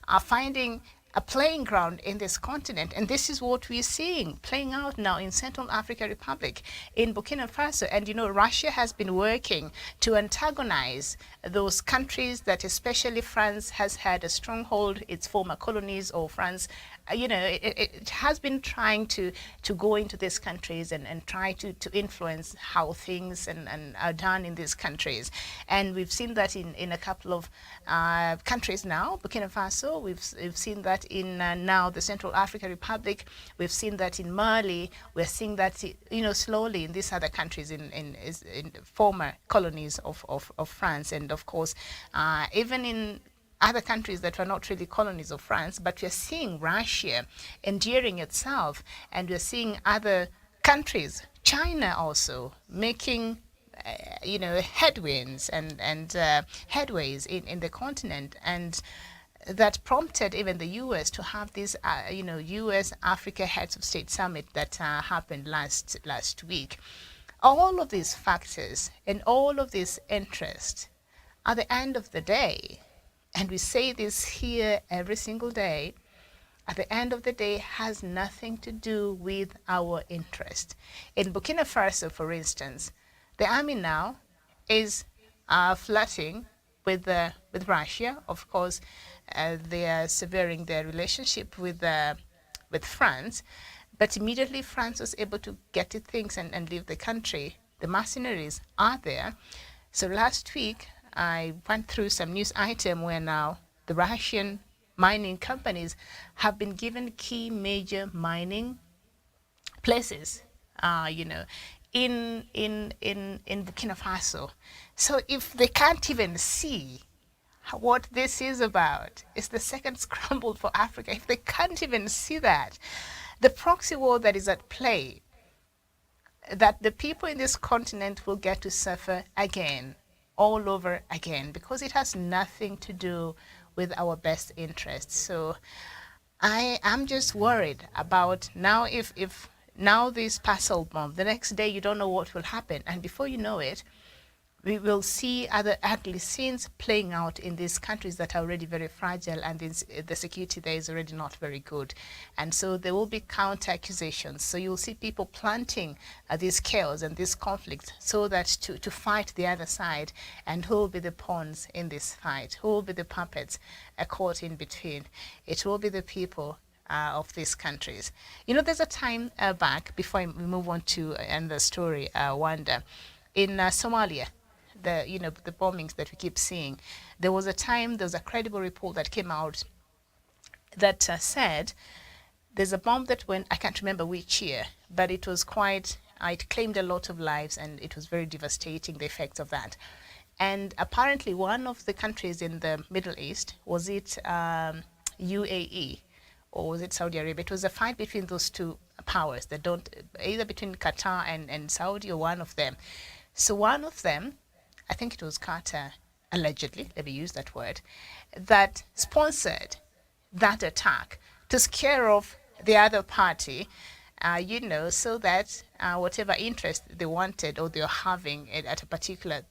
Speaker 1: are finding a playing ground in this continent. And this is what we're seeing playing out now in Central African Republic, in Burkina Faso. And Russia has been working to antagonize those countries that especially France has had a stronghold, its former colonies, or France it has been trying to go into these countries and try to influence how things and are done in these countries. And we've seen that in a couple of countries now, Burkina Faso, we've seen that in now the Central African Republic, we've seen that in Mali, we're seeing that, slowly in these other countries in former colonies of France, and of course, even in other countries that were not really colonies of France, but we're seeing Russia endearing itself, and we're seeing other countries, China also, making headwinds and headways in the continent, and that prompted even the U.S. to have this, U.S. Africa Heads of State Summit that happened last week. All of these factors and all of this interest, at the end of the day, and we say this here every single day, at the end of the day has nothing to do with our interest. In Burkina Faso, for instance, the army now is flirting with Russia. Of course, they are severing their relationship with France, but immediately France was able to get to things and leave the country. The mercenaries are there. So last week, I went through some news item where now the Russian mining companies have been given key major mining places, in Burkina Faso. So if they can't even see what this is about, it's the second scramble for Africa. If they can't even see that, the proxy war that is at play, that the people in this continent will get to suffer again, all over again, because it has nothing to do with our best interests. So I am just worried about now, if now this parcel bomb, the next day you don't know what will happen, and before you know it, we will see other ugly scenes playing out in these countries that are already very fragile, and the security there is already not very good. And so there will be counter accusations. So you'll see people planting this chaos and this conflict so that to fight the other side. And who will be the pawns in this fight? Who will be the puppets caught in between? It will be the people of these countries. There's a time back, before we move on to another story, Rwanda, in Somalia, the bombings that we keep seeing. There was a credible report that came out that said there's a bomb that went, I can't remember which year, but it was it claimed a lot of lives, and it was very devastating, the effects of that. And apparently one of the countries in the Middle East, was it UAE or was it Saudi Arabia? It was a fight between those two powers that either between Qatar and Saudi, or one of them. So one of them, I think it was Qatar, allegedly, let me use that word, that sponsored that attack to scare off the other party, so that whatever interest they wanted or they're having at a particular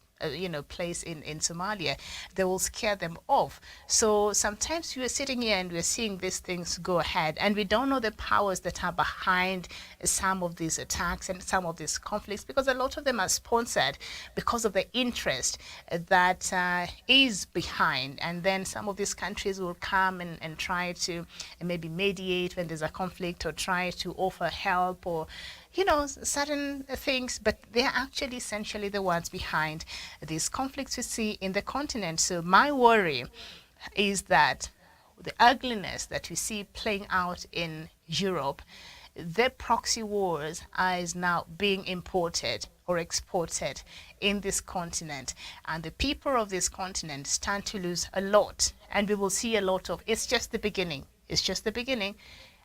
Speaker 1: place in Somalia, they will scare them off. So sometimes we are sitting here and we're seeing these things go ahead, and we don't know the powers that are behind some of these attacks and some of these conflicts, because a lot of them are sponsored because of the interest that is behind. And then some of these countries will come and try to maybe mediate when there's a conflict, or try to offer help, or certain things, but they're actually essentially the ones behind these conflicts we see in the continent. So my worry is that the ugliness that we see playing out in Europe, the proxy wars is now being imported or exported in this continent, and the people of this continent stand to lose a lot, and we will see a lot of, it's just the beginning.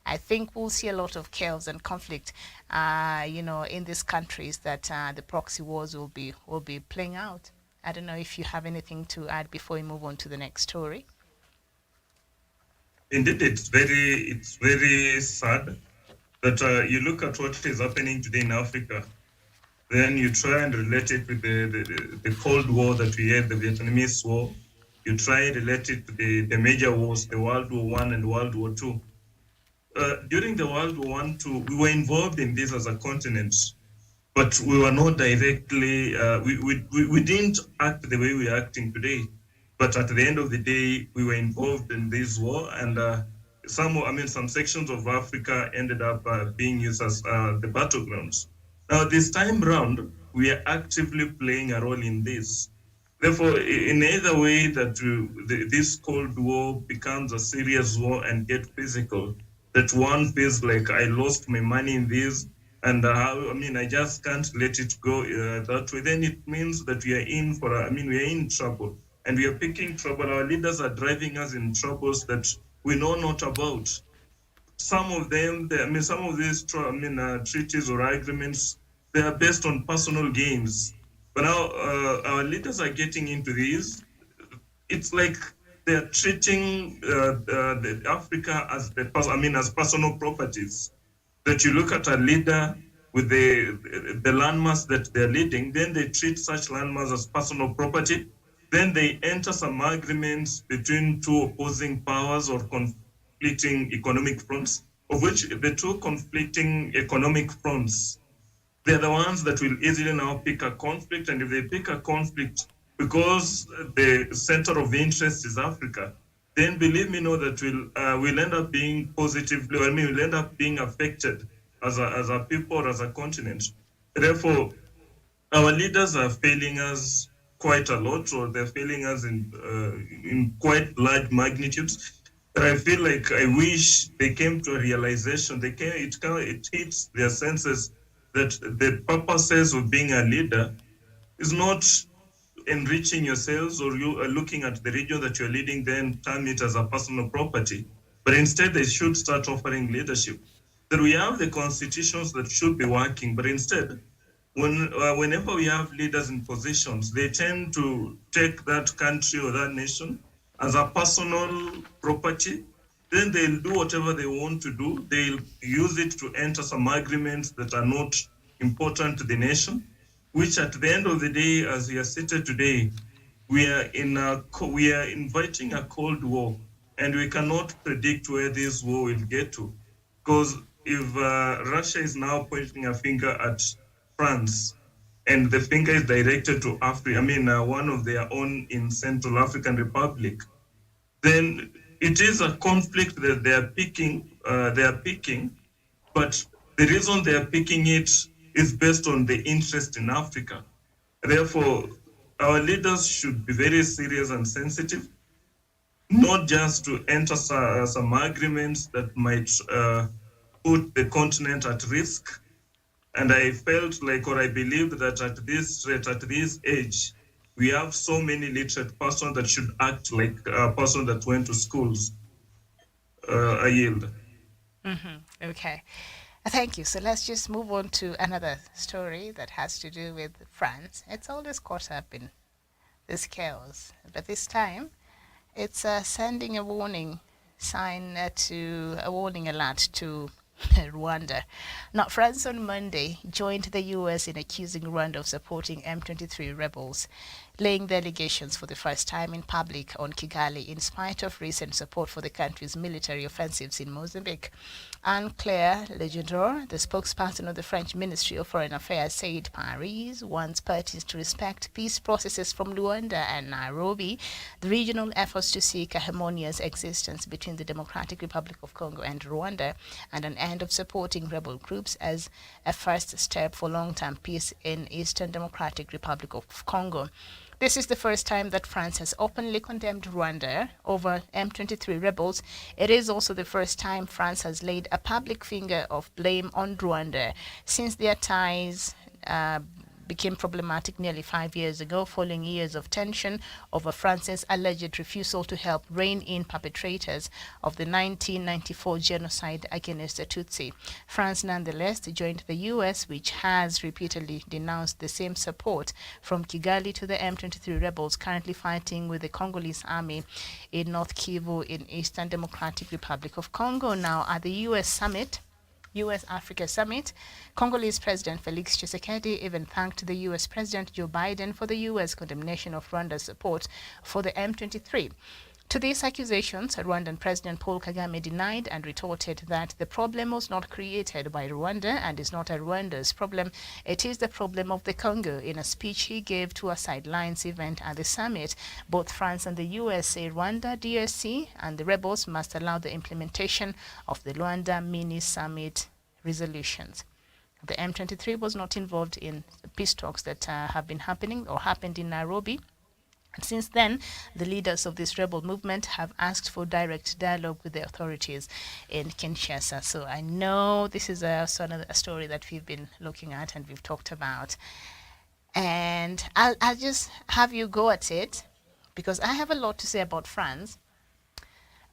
Speaker 1: I think we'll see a lot of chaos and conflict, in these countries that the proxy wars will be playing out. I don't know if you have anything to add before we move on to the next story.
Speaker 4: Indeed, it's very sad that you look at what is happening today in Africa, then you try and relate it with the Cold War that we had, the Vietnamese War. You try and relate it to the major wars, the World War I and World War II. During the World War I, II, we were involved in this as a continent, but we were not directly, we didn't act the way we are acting today. But at the end of the day, we were involved in this war, and some sections of Africa ended up being used as the battlegrounds. Now, this time round, we are actively playing a role in this. Therefore, in either way that this Cold War becomes a serious war and get physical, that one feels like I lost my money in this, and I just can't let it go that way, then it means that we are in we are in trouble, and we are picking trouble. Our leaders are driving us in troubles that we know not about. Some of them, some of these treaties or agreements, they are based on personal gains. But now our leaders are getting into these. It's like they're treating the Africa as as personal properties. That you look at a leader with the landmass that they're leading, then they treat such landmass as personal property. Then they enter some agreements between two opposing powers or conflicting economic fronts, of which the two conflicting economic fronts, they're the ones that will easily now pick a conflict. And if they pick a conflict because the center of interest is Africa, then believe me, know that we'll end up being positively, we'll end up being affected as a people, as a continent. Therefore, our leaders are failing us quite a lot, or they're failing us in quite large magnitudes. I feel like I wish they came to a realization. It hits their senses that the purposes of being a leader is not enriching yourselves, or you are looking at the region that you're leading, then term it as a personal property. But instead, they should start offering leadership. That we have the constitutions that should be working, but instead, whenever we have leaders in positions, they tend to take that country or that nation as a personal property. Then they'll do whatever they want to do. They'll use it to enter some agreements that are not important to the nation, which at the end of the day, as we are seated today, we are inviting a Cold War, and we cannot predict where this war will get to. Because if Russia is now pointing a finger at France, and the finger is directed to Africa, one of their own in Central African Republic, then it is a conflict that they are picking, but the reason they are picking it is based on the interest in Africa. Therefore, our leaders should be very serious and sensitive, not just to enter some agreements that might put the continent at risk. And I felt like, or I believed that at this rate, at this age, we have so many literate persons that should act like a person that went to schools. I yield.
Speaker 1: Okay. Thank you. So let's just move on to another story that has to do with France. It's always caught up in this chaos, but this time it's sending a warning a warning alert to Rwanda. Now, France on Monday joined the U.S. in accusing Rwanda of supporting M23 rebels, laying the allegations for the first time in public on Kigali in spite of recent support for the country's military offensives in Mozambique. Anne-Claire Legendre, the spokesperson of the French Ministry of Foreign Affairs, said Paris wants parties to respect peace processes from Rwanda and Nairobi, the regional efforts to seek a harmonious existence between the Democratic Republic of Congo and Rwanda, and an end of supporting rebel groups as a first step for long-term peace in Eastern Democratic Republic of Congo. This is the first time that France has openly condemned Rwanda over M23 rebels. It is also the first time France has laid a public finger of blame on Rwanda since their ties became problematic nearly 5 years ago, following years of tension over France's alleged refusal to help rein in perpetrators of the 1994 genocide against the Tutsi. France nonetheless joined the U.S., which has repeatedly denounced the same support from Kigali to the M23 rebels currently fighting with the Congolese army in North Kivu in Eastern Democratic Republic of Congo. Now, at the U.S.-Africa Summit, Congolese President Felix Tshisekedi even thanked the U.S. President Joe Biden for the U.S. condemnation of Rwanda's support for the M23. To these accusations, Rwandan President Paul Kagame denied and retorted that the problem was not created by Rwanda and is not a Rwanda's problem. It is the problem of the Congo. In a speech he gave to a sidelines event at the summit, both France and the US say Rwanda, DRC, and the rebels must allow the implementation of the Rwanda mini-summit resolutions. The M23 was not involved in the peace talks that have been happening or happened in Nairobi. And since then, the leaders of this rebel movement have asked for direct dialogue with the authorities in Kinshasa. So I know this is a story that we've been looking at and we've talked about. And I'll just have you go at it because I have a lot to say about France,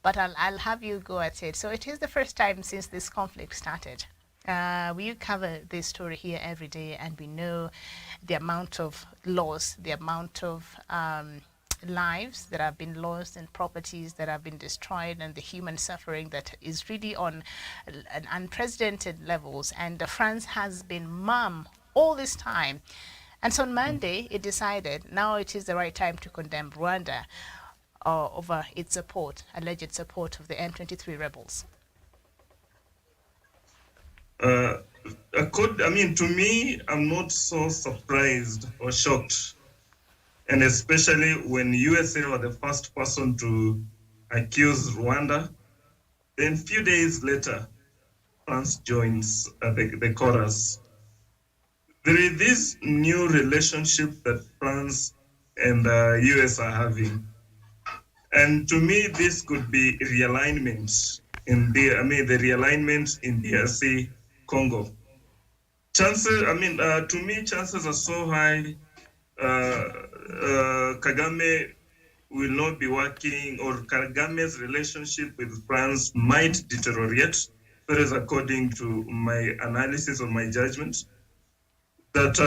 Speaker 1: but I'll have you go at it. So it is the first time since this conflict started. We cover this story here every day, and we know the amount of loss, the amount of lives that have been lost and properties that have been destroyed, and the human suffering that is really on an unprecedented levels. And France has been mum all this time. And so on Monday, it decided now it is the right time to condemn Rwanda over its support, alleged support of the M23 rebels.
Speaker 4: To me, I'm not so surprised or shocked, and especially when USA were the first person to accuse Rwanda. Then a few days later, France joins the chorus. There is this new relationship that France and US are having, and to me, this could be realignment the realignment in DRC Congo. Chances, to me, chances are so high. Kagame will not be working, or Kagame's relationship with France might deteriorate. That is according to my analysis or my judgment. That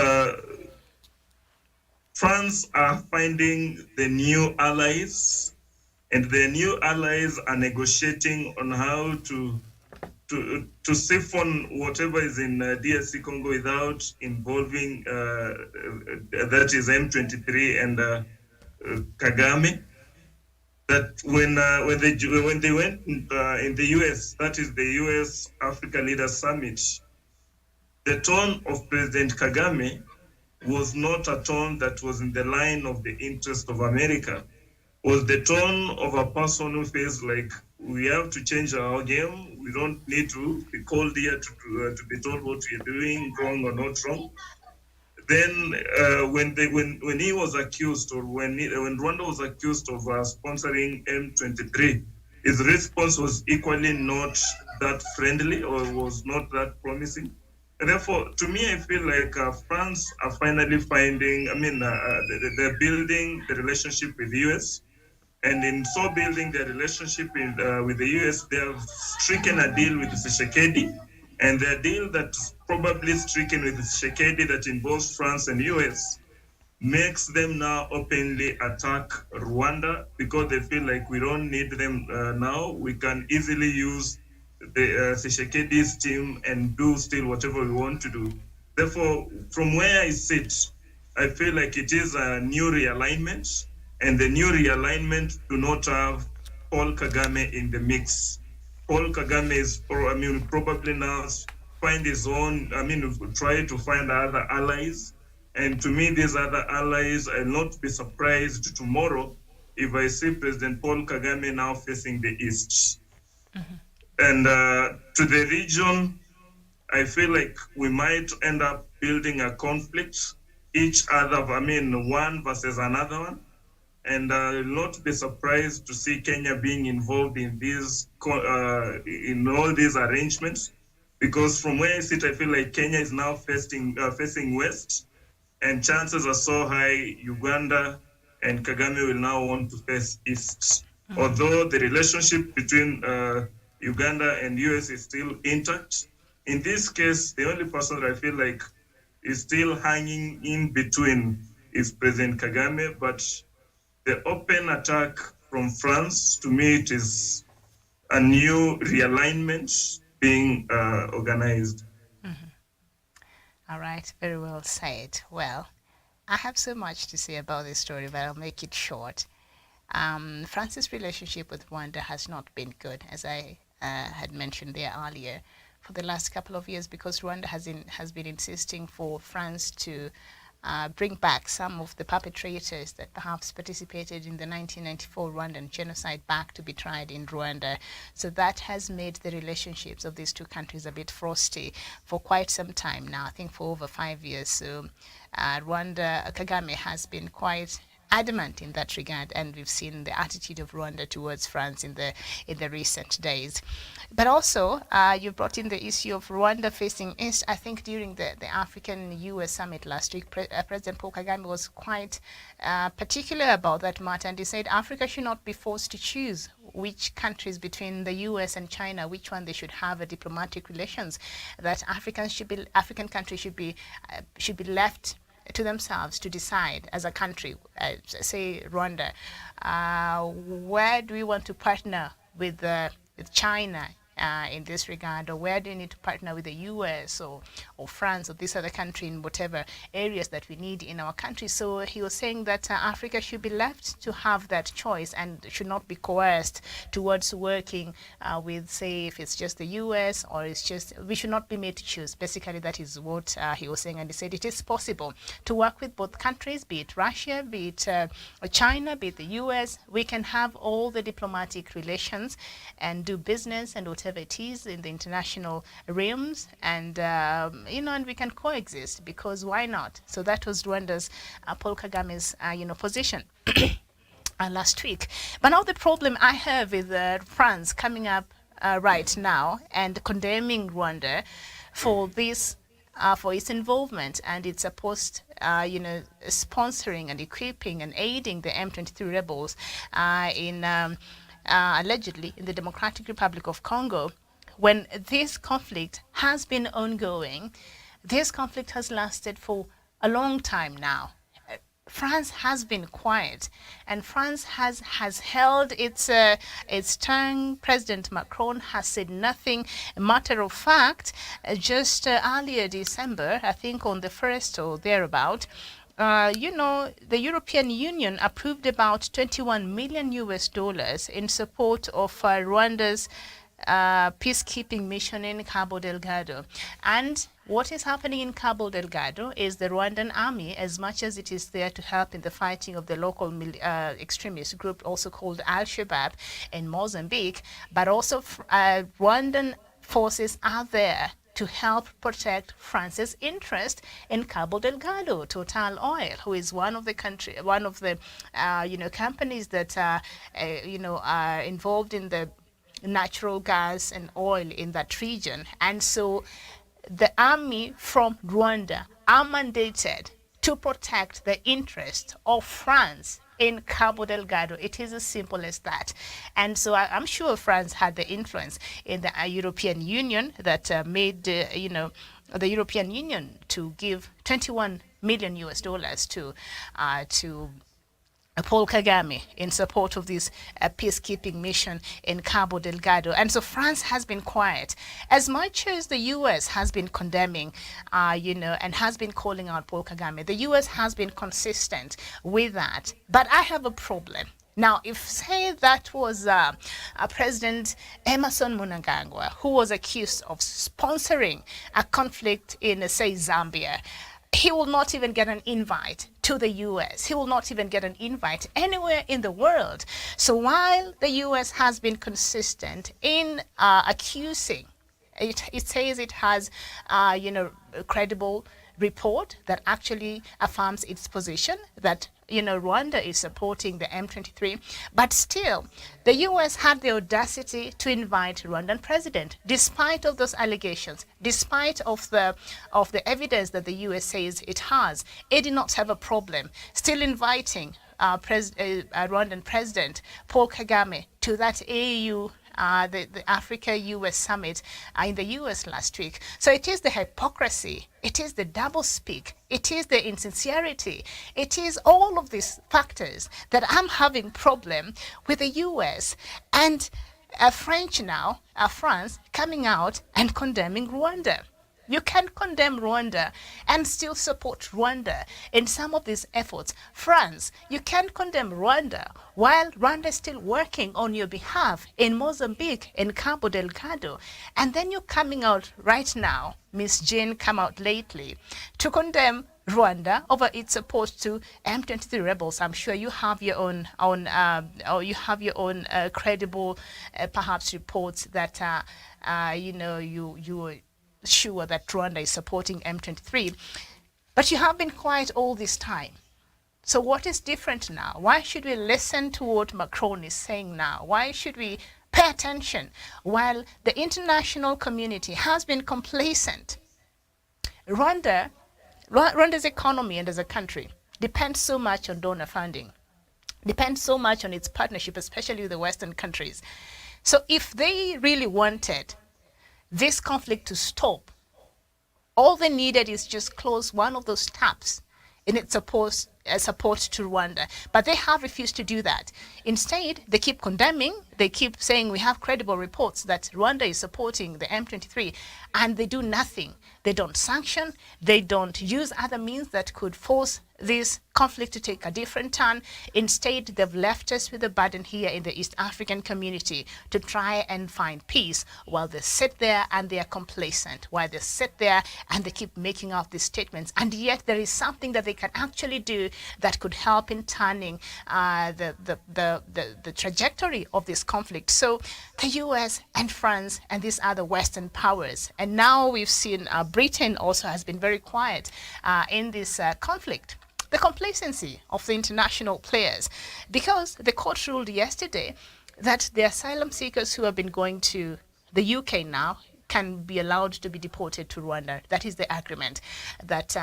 Speaker 4: France are finding the new allies, and the new allies are negotiating on how to siphon whatever is in DRC Congo without involving that is M23 and Kagame. That when they went in the US, that is the US Africa Leaders Summit, the tone of President Kagame was not a tone that was in the line of the interest of America. Was the tone of a person who feels like we have to change our game. We don't need to be called here to be told what we're doing, wrong or not wrong. Then when he was accused, or when Rwanda was accused of sponsoring M23, his response was equally not that friendly or was not that promising. And therefore, to me, I feel like France are finally finding, they're building the relationship with the US. And in so building their relationship with the US, they have stricken a deal with Tshisekedi. And the deal that's probably stricken with Tshisekedi that involves France and US makes them now openly attack Rwanda because they feel like we don't need them now. We can easily use the Tshisekedi's team and do still whatever we want to do. Therefore, from where I sit, I feel like it is a new realignment, and the new realignment do not have Paul Kagame in the mix. Paul Kagame is, probably now find his own, try to find other allies. And to me, these other allies, I'll not be surprised tomorrow if I see President Paul Kagame now facing the East. Mm-hmm. And to the region, I feel like we might end up building a conflict, each other, one versus another one. And I'll not be surprised to see Kenya being involved in these, in all these arrangements, because from where I sit, I feel like Kenya is now facing west, and chances are so high Uganda and Kagame will now want to face east. Mm-hmm. Although the relationship between Uganda and US is still intact, in this case, the only person that I feel like is still hanging in between is President Kagame, but the open attack from France, to me, it is a new realignment being organized.
Speaker 1: Mm-hmm. All right, very well said. Well, I have so much to say about this story, but I'll make it short. France's relationship with Rwanda has not been good, as I had mentioned there earlier, for the last couple of years, because Rwanda has been insisting for France to bring back some of the perpetrators that perhaps participated in the 1994 Rwandan genocide back to be tried in Rwanda. So that has made the relationships of these two countries a bit frosty for quite some time now, I think for over 5 years. So Rwanda, Kagame has been quite adamant in that regard, and we've seen the attitude of Rwanda towards France in the recent days. But also, you brought in the issue of Rwanda facing East. I think during the African-US summit last week, President Paul Kagame was quite particular about that matter, and he said Africa should not be forced to choose which countries between the US and China, which one they should have a diplomatic relations. That African countries should be left to themselves to decide as a country, say Rwanda, where do we want to partner with China in this regard, or where do we need to partner with the US or France or this other country in whatever areas that we need in our country. So he was saying that Africa should be left to have that choice and should not be coerced towards working with, say, if it's just the US or it's just, we should not be made to choose. Basically, that is what he was saying. And he said it is possible to work with both countries, be it Russia, be it China, be it the US. We can have all the diplomatic relations and do business and whatever it is in the international realms, and and we can coexist, because why not? So that was Rwanda's Paul Kagame's position last week. But now the problem I have with France coming up right now and condemning Rwanda for this, for its involvement and its supposed sponsoring and equipping and aiding the M23 rebels in allegedly in the Democratic Republic of Congo, when this conflict has been ongoing. This conflict has lasted for a long time now. France has been quiet, and France has held its tongue. President Macron has said nothing. A matter of fact, just earlier December, I think on the 1st or thereabout, the European Union approved about $21 million in support of Rwanda's peacekeeping mission in Cabo Delgado. And what is happening in Cabo Delgado is the Rwandan army, as much as it is there to help in the fighting of the local extremist group, also called Al-Shabaab in Mozambique, but also Rwandan forces are there to help protect France's interest in Cabo Delgado. Total Oil, who is one of the companies that are involved in the natural gas and oil in that region. And so the army from Rwanda are mandated to protect the interest of France in Cabo Delgado. It is as simple as that. And so I'm sure France had the influence in the European Union that made the European Union to give $21 million to Paul Kagame in support of this peacekeeping mission in Cabo Delgado. And so France has been quiet. As much as the US has been condemning, and has been calling out Paul Kagame, the US has been consistent with that. But I have a problem. Now, if, say, that was President Emerson Mnangagwa, who was accused of sponsoring a conflict in, say, Zambia, he will not even get an invite to the US. He will not even get an invite anywhere in the world. So while the US has been consistent in accusing, it says it has, a credible report that actually affirms its position that Rwanda is supporting the M23, but still the US had the audacity to invite Rwandan president, despite of those allegations, despite of the evidence that the US says it has. It did not have a problem still inviting Rwandan president Paul Kagame to that AU the Africa-US summit in the US last week. So it is the hypocrisy, it is the doublespeak, it is the insincerity, it is all of these factors that I'm having problem with the US and France coming out and condemning Rwanda. You can condemn Rwanda and still support Rwanda in some of these efforts. France, you can condemn Rwanda while Rwanda is still working on your behalf in Mozambique, in Cabo Delgado. And then you're coming out right now, Miss Jane come out lately, to condemn Rwanda over its support to M23 rebels. I'm sure you have your own credible, perhaps reports that you were sure that Rwanda is supporting M23, but you have been quiet all this time. So what is different now? Why should we listen to what Macron is saying now? Why should we pay attention while the international community has been complacent? Rwanda's economy and as a country depends so much on donor funding, depends so much on its partnership, especially with the Western countries. So if they really wanted this conflict to stop, all they needed is just close one of those taps in its support to Rwanda. But they have refused to do that. Instead, they keep condemning, they keep saying we have credible reports that Rwanda is supporting the M23, and they do nothing. They don't sanction, they don't use other means that could force this conflict to take a different turn. Instead, they've left us with a burden here in the East African community to try and find peace while they sit there and they are complacent, while they sit there and they keep making out these statements. And yet there is something that they can actually do that could help in turning the trajectory of this conflict. So the US and France and these other Western powers, and now we've seen Britain also has been very quiet in this conflict. The complacency of the international players, because the court ruled yesterday that the asylum seekers who have been going to the UK now can be allowed to be deported to Rwanda. That is the agreement that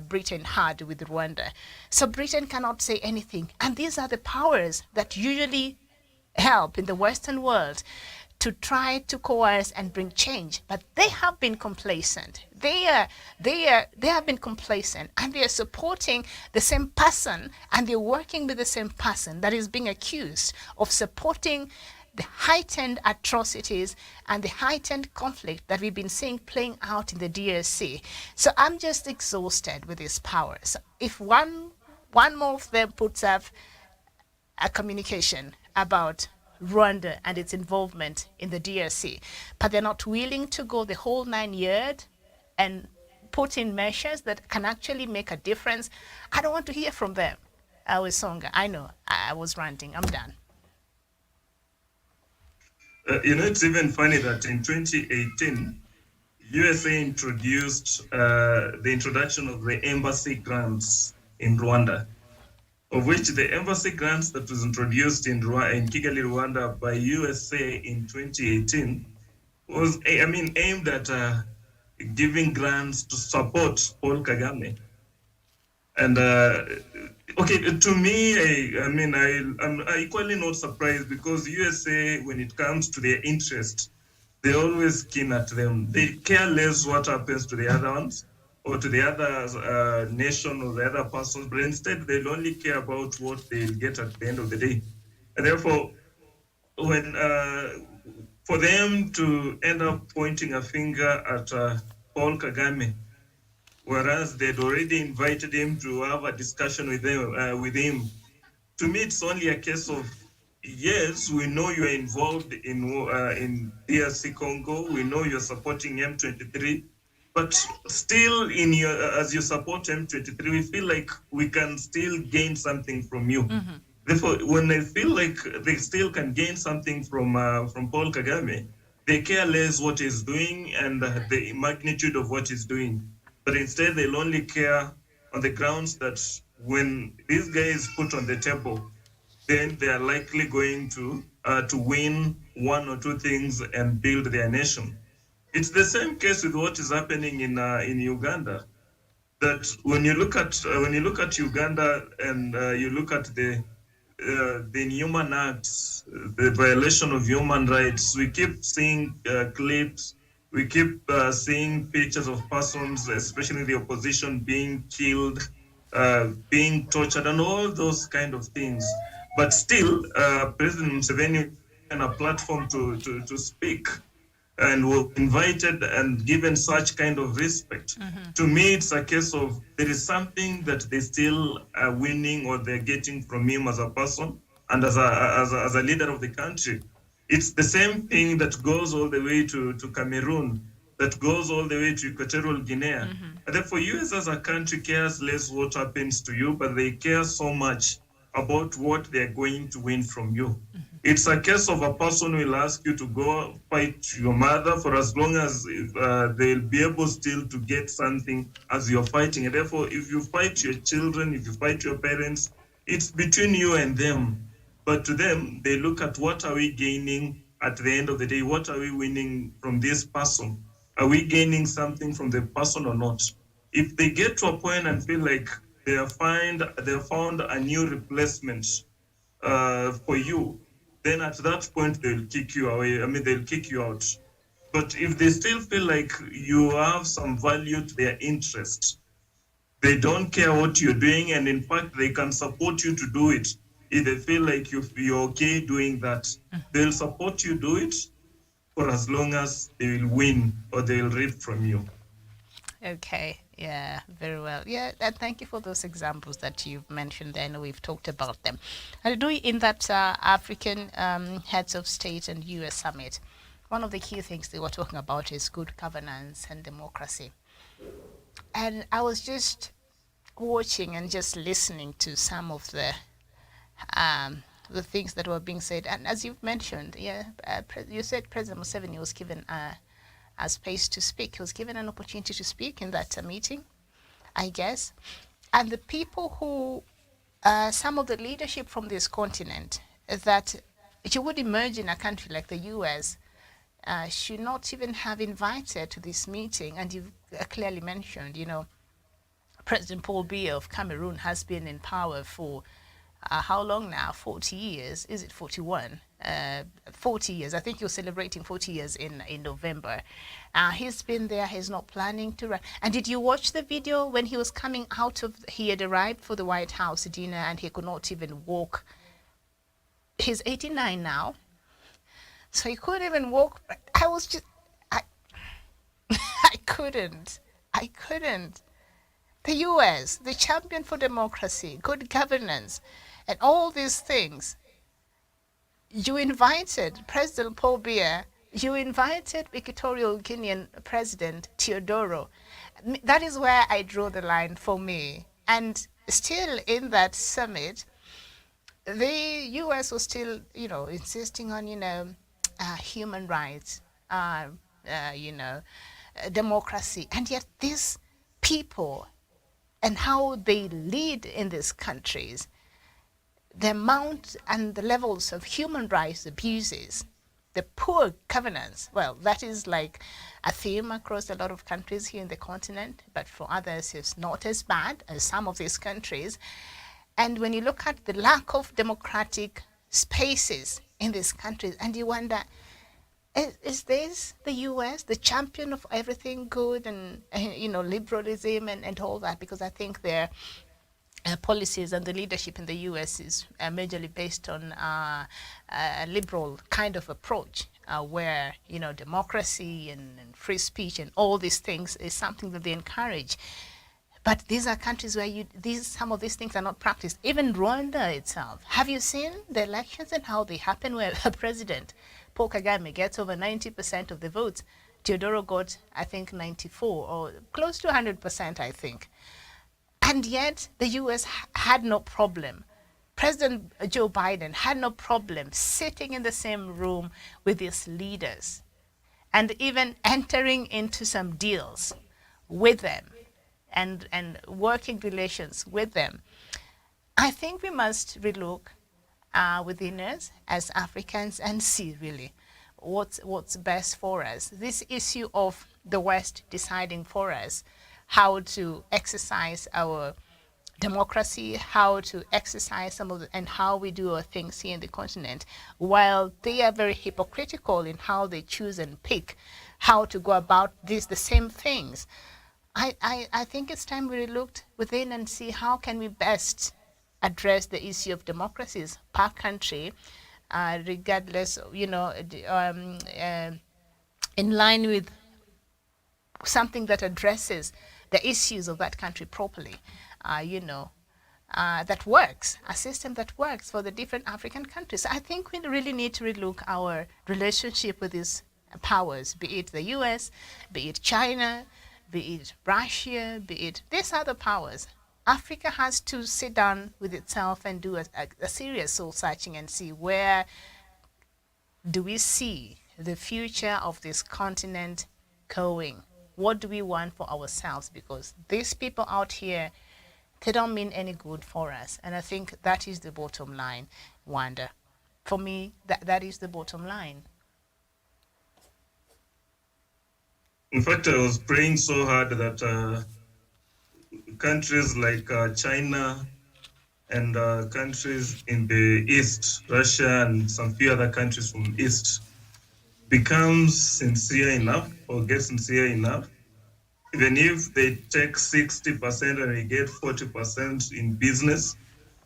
Speaker 1: Britain had with Rwanda. So Britain cannot say anything. And these are the powers that usually help in the Western world to try to coerce and bring change, but they have been complacent. They have been complacent, and they are supporting the same person, and they're working with the same person that is being accused of supporting the heightened atrocities and the heightened conflict that we've been seeing playing out in the DRC. So I'm just exhausted with these powers. If one more of them puts up a communication about Rwanda and its involvement in the DRC, but they're not willing to go the whole 9 years and put in measures that can actually make a difference, I don't want to hear from them. Songa, I know, I was ranting, I'm done.
Speaker 4: It's even funny that in 2018, USA introduced the introduction of the embassy grants in Rwanda, of which the embassy grants that was introduced in Kigali, Rwanda by USA in 2018 was, aimed at giving grants to support Paul Kagame. And to me, I'm equally not surprised, because USA, when it comes to their interest, they're always keen at them. They care less what happens to the other ones or to the other nation or the other persons, but instead they'll only care about what they'll get at the end of the day. And therefore, when for them to end up pointing a finger at Paul Kagame, whereas they'd already invited him to have a discussion with him, to me it's only a case of, yes, we know you're involved in DRC Congo, we know you're supporting M23, but still, as you support M23, we feel like we can still gain something from you. Mm-hmm. Therefore, when they feel like they still can gain something from Paul Kagame, they care less what he's doing and the magnitude of what he's doing. But instead, they'll only care on the grounds that when this guy is put on the table, then they are likely going to win one or two things and build their nation. It's the same case with what is happening in Uganda. That when you look at Uganda and you look at the inhuman acts, the violation of human rights, we keep seeing clips, we keep seeing pictures of persons, especially the opposition, being killed, being tortured, and all those kind of things. But still, President Museveni had a platform to speak. and were invited and given such kind of respect. To me, it's a case of there is something that they still are winning or they're getting from him as a person and as a leader of the country. It's the same thing that goes all the way to Cameroon, that goes all the way to Equatorial Guinea. And therefore, US as a country cares less what happens to you, but they care so much about what they're going to win from you. It's a case of a person will ask you to go fight your mother for as long as they'll be able still to get something as you're fighting. And therefore, if you fight your children, if you fight your parents, it's between you and them. But to them, they look at what are we gaining at the end of the day? What are we winning from this person? Are we gaining something from the person or not? If they get to a point and feel like they have found a new replacement for you, then at that point they'll kick you away. I mean, they'll kick you out. But if they still feel like you have some value to their interest, they don't care what you're doing, and in fact, they can support you to do it. If they feel like you're okay doing that, they'll support you do it for as long as they will win or they'll reap from you.
Speaker 1: Okay, yeah, very well. Yeah, and thank you for those examples that you've mentioned there. I know we've talked about them. And do in that African heads of state and US summit, one of the key things they were talking about is good governance and democracy. And I was just watching and just listening to some of the things that were being said. And as you've mentioned, you said President Museveni was given a space to speak. He was given an opportunity to speak in that meeting, I guess. And the people who, some of the leadership from this continent, that you would imagine a country like the US should not even have invited to this meeting. And you've clearly mentioned, President Paul Biya of Cameroon has been in power for how long now? 40 years. Is it 41? 40 years. I think you're celebrating 40 years in November. He's been there. He's not planning to run. And did you watch the video when he was coming out of, he had arrived for the White House dinner and he could not even walk. He's 89 now. So he couldn't even walk. I was just, I couldn't. The US, the champion for democracy, good governance, and all these things. You invited President Paul Biya, you invited Equatorial Guinean President Teodoro. That is where I draw the line for me. And still in that summit, the US was still, insisting on, human rights, democracy. And yet these people and how they lead in these countries, the amount and the levels of human rights abuses, the poor governance, well, that is like a theme across a lot of countries here in the continent, but for others it's not as bad as some of these countries. And when you look at the lack of democratic spaces in these countries, and you wonder, is this the US, the champion of everything good and, liberalism and all that? Because I think their policies and the leadership in the US is majorly based on a liberal kind of approach where, democracy and free speech and all these things is something that they encourage. But these are countries where some of these things are not practiced. Even Rwanda itself. Have you seen the elections and how they happen where a president, Paul Kagame, gets over 90% of the votes? Teodoro got, I think, 94 or close to 100%, I think. And yet the US had no problem. President Joe Biden had no problem sitting in the same room with these leaders and even entering into some deals with them and working relations with them. I think we must relook within us as Africans and see really what's best for us. This issue of the West deciding for us how to exercise our democracy, how to exercise some of and how we do our things here in the continent, while they are very hypocritical in how they choose and pick how to go about the same things. I think it's time we looked within and see how can we best address the issue of democracies per country, regardless, in line with something that addresses the issues of that country properly, that works, a system that works for the different African countries. I think we really need to relook our relationship with these powers, be it the US, be it China, be it Russia, be it these other powers. Africa has to sit down with itself and do a serious soul searching and see where do we see the future of this continent going. What do we want for ourselves? Because these people out here, they don't mean any good for us. And I think that is the bottom line, Wanda. For me, that is the bottom line.
Speaker 4: In fact, I was praying so hard that countries like China and countries in the East, Russia and some few other countries from the East, becomes sincere enough or get sincere enough. Even if they take 60% and we get 40% in business,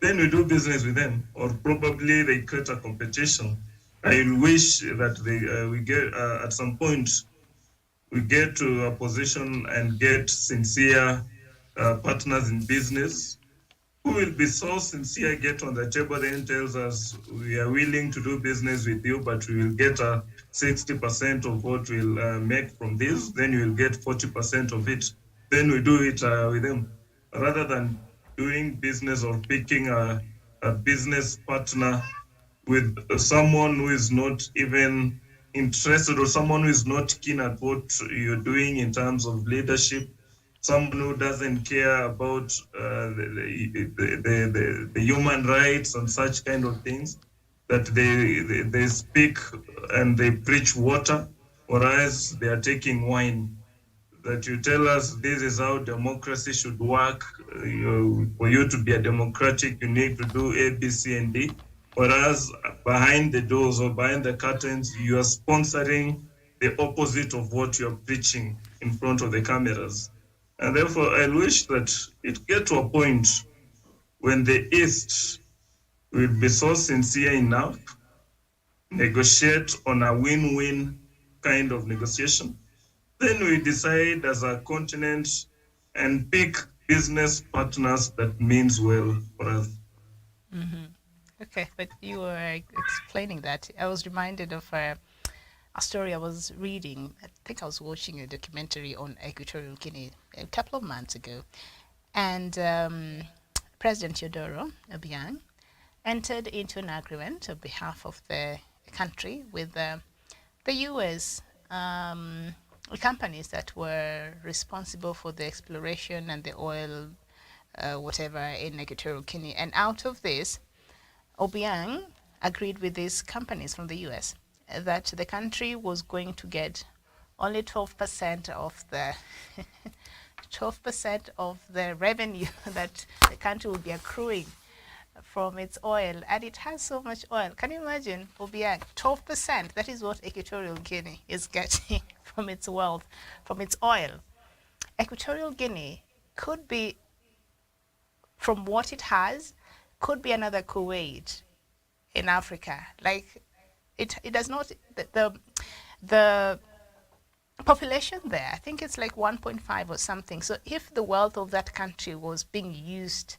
Speaker 4: then we do business with them, or probably they create a competition. I wish that we get at some point we get to a position and get sincere partners in business who will be so sincere, get on the table, then tells us we are willing to do business with you, but we will get 60% of what we'll make from this, then you will get 40% of it. Then we do it with them, rather than doing business or picking a business partner with someone who is not even interested, or someone who is not keen at what you're doing in terms of leadership, someone who doesn't care about the human rights and such kind of things, that they speak and they preach water, whereas they are taking wine. That you tell us this is how democracy should work. For you to be a democratic, you need to do A, B, C, and D. Whereas behind the doors or behind the curtains, you are sponsoring the opposite of what you're preaching in front of the cameras. And therefore, I wish that it get to a point when the East will be so sincere enough, negotiate on a win-win kind of negotiation. Then we decide as a continent and pick business partners that means well for us.
Speaker 1: Mm-hmm. Okay, but you were explaining that. I was reminded of a story I was reading. I think I was watching a documentary on Equatorial Guinea a couple of months ago. And President Teodoro Obiang entered into an agreement on behalf of the country with the US companies that were responsible for the exploration and the oil, whatever, in Equatorial Guinea. And out of this, Obiang agreed with these companies from the US that the country was going to get only 12% of the 12% of the revenue that the country will be accruing from its oil, and it has so much oil. Can you imagine, Obiang, 12%? That is what Equatorial Guinea is getting from its wealth, from its oil. Equatorial Guinea could be, from what it has, could be another Kuwait in Africa. Like, it does not, the population there, I think it's like 1.5 or something. So if the wealth of that country was being used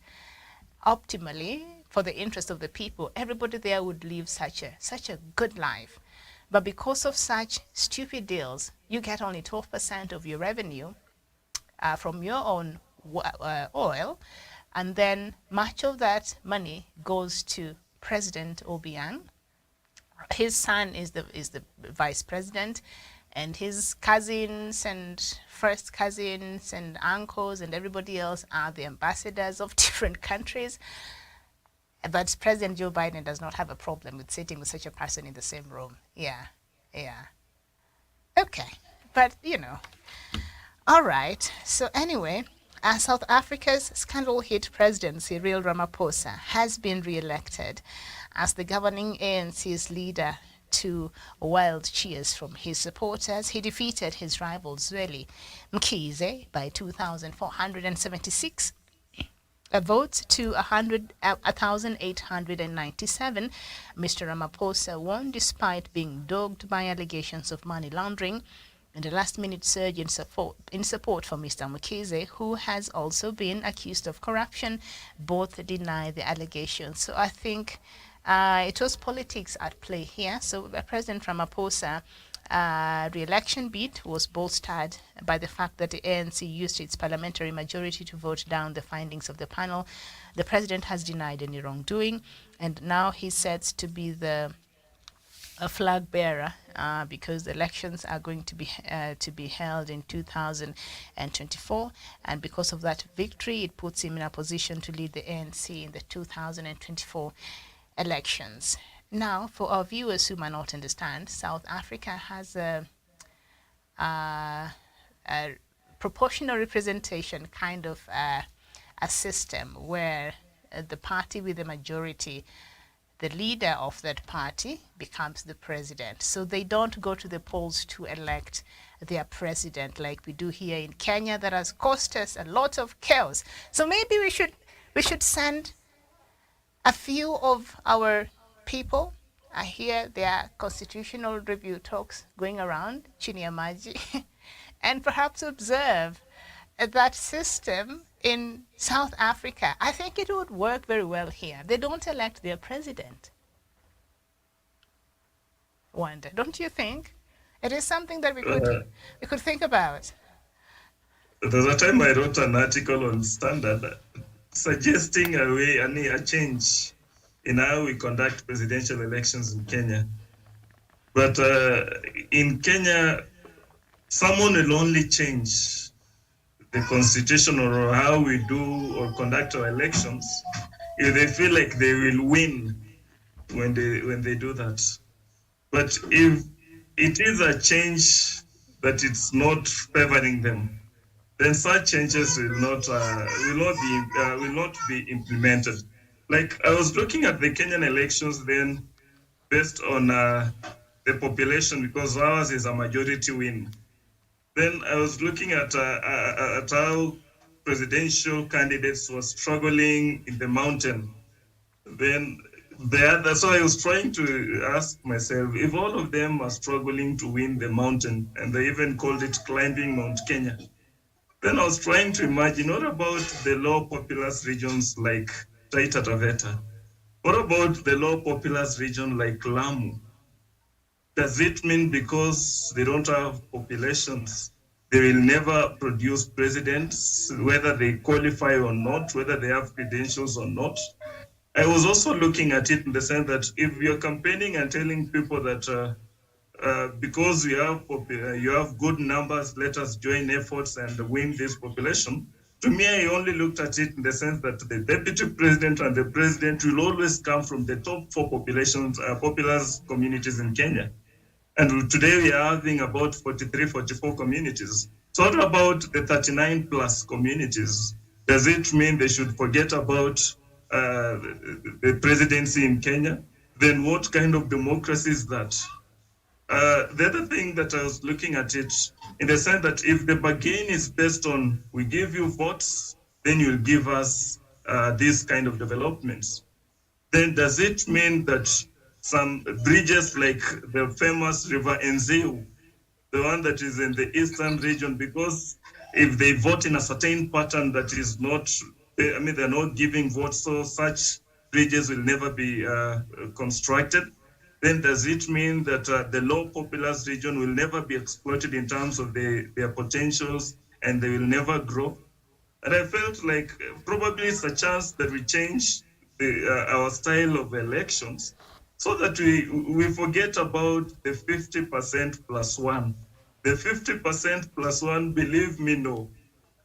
Speaker 1: optimally for the interest of the people, everybody there would live such a good life. But because of such stupid deals, you get only 12% of your revenue from your own oil, and then much of that money goes to President Obiang. His son is the vice president, and his cousins and first cousins and uncles and everybody else are the ambassadors of different countries. But President Joe Biden does not have a problem with sitting with such a person in the same room. Yeah. Okay, but all right. So anyway, South Africa's scandal-hit President Cyril Ramaphosa has been re-elected as the governing ANC's leader to wild cheers from his supporters. He defeated his rival Zweli Mkhize by 2,476 votes to 1,897, Mr. Ramaphosa won despite being dogged by allegations of money laundering and a last-minute surge in support for Mr. Mukeze, who has also been accused of corruption. Both deny the allegations. So I think it was politics at play here. So President Ramaphosa re-election bid was bolstered by the fact that the ANC used its parliamentary majority to vote down the findings of the panel. The president has denied any wrongdoing, and now he's set to be the flag bearer because the elections are going to be held in 2024, and because of that victory, it puts him in a position to lead the ANC in the 2024 elections. Now, for our viewers who might not understand, South Africa has a proportional representation kind of a system where the party with the majority, the leader of that party becomes the president. So they don't go to the polls to elect their president like we do here in Kenya. That has cost us a lot of chaos. So maybe we should send a few of our people. I hear there are constitutional review talks going around, chini ya maji, and perhaps observe that system in South Africa. I think it would work very well here. They don't elect their president. Wonder, don't you think? It is something that we could think about.
Speaker 4: There's a time I wrote an article on Standard suggesting a change in how we conduct presidential elections in Kenya. But in Kenya, someone will only change the constitution or how we do or conduct our elections if they feel like they will win when they do that. But if it is a change that it's not favoring them, then such changes will not be implemented. Like I was looking at the Kenyan elections then based on the population, because ours is a majority win. Then I was looking at how presidential candidates were struggling in the mountain. Then so I was trying to ask myself, if all of them are struggling to win the mountain, and they even called it climbing Mount Kenya, then I was trying to imagine, what about the low populous regions like Taita Taveta? What about the low populous region like Lamu? Does it mean because they don't have populations, they will never produce presidents, whether they qualify or not, whether they have credentials or not? I was also looking at it in the sense that if you're campaigning and telling people that because you have good numbers, let us join efforts and win this population. To me, I only looked at it in the sense that the deputy president and the president will always come from the top 4 populous communities in Kenya. And today we are having about 43, 44 communities. So what about the 39 plus communities? Does it mean they should forget about the presidency in Kenya? Then what kind of democracy is that? The other thing that I was looking at it in the sense that if the bargain is based on we give you votes, then you'll give us these kind of developments, then does it mean that some bridges like the famous River Enzeu, the one that is in the eastern region, because if they vote in a certain pattern that is not, they're not giving votes, so such bridges will never be constructed, then does it mean that the low populous region will never be exploited in terms of their potentials and they will never grow? And I felt like probably it's a chance that we change our style of elections so that we forget about the 50% plus one. The 50% plus one, believe me, no.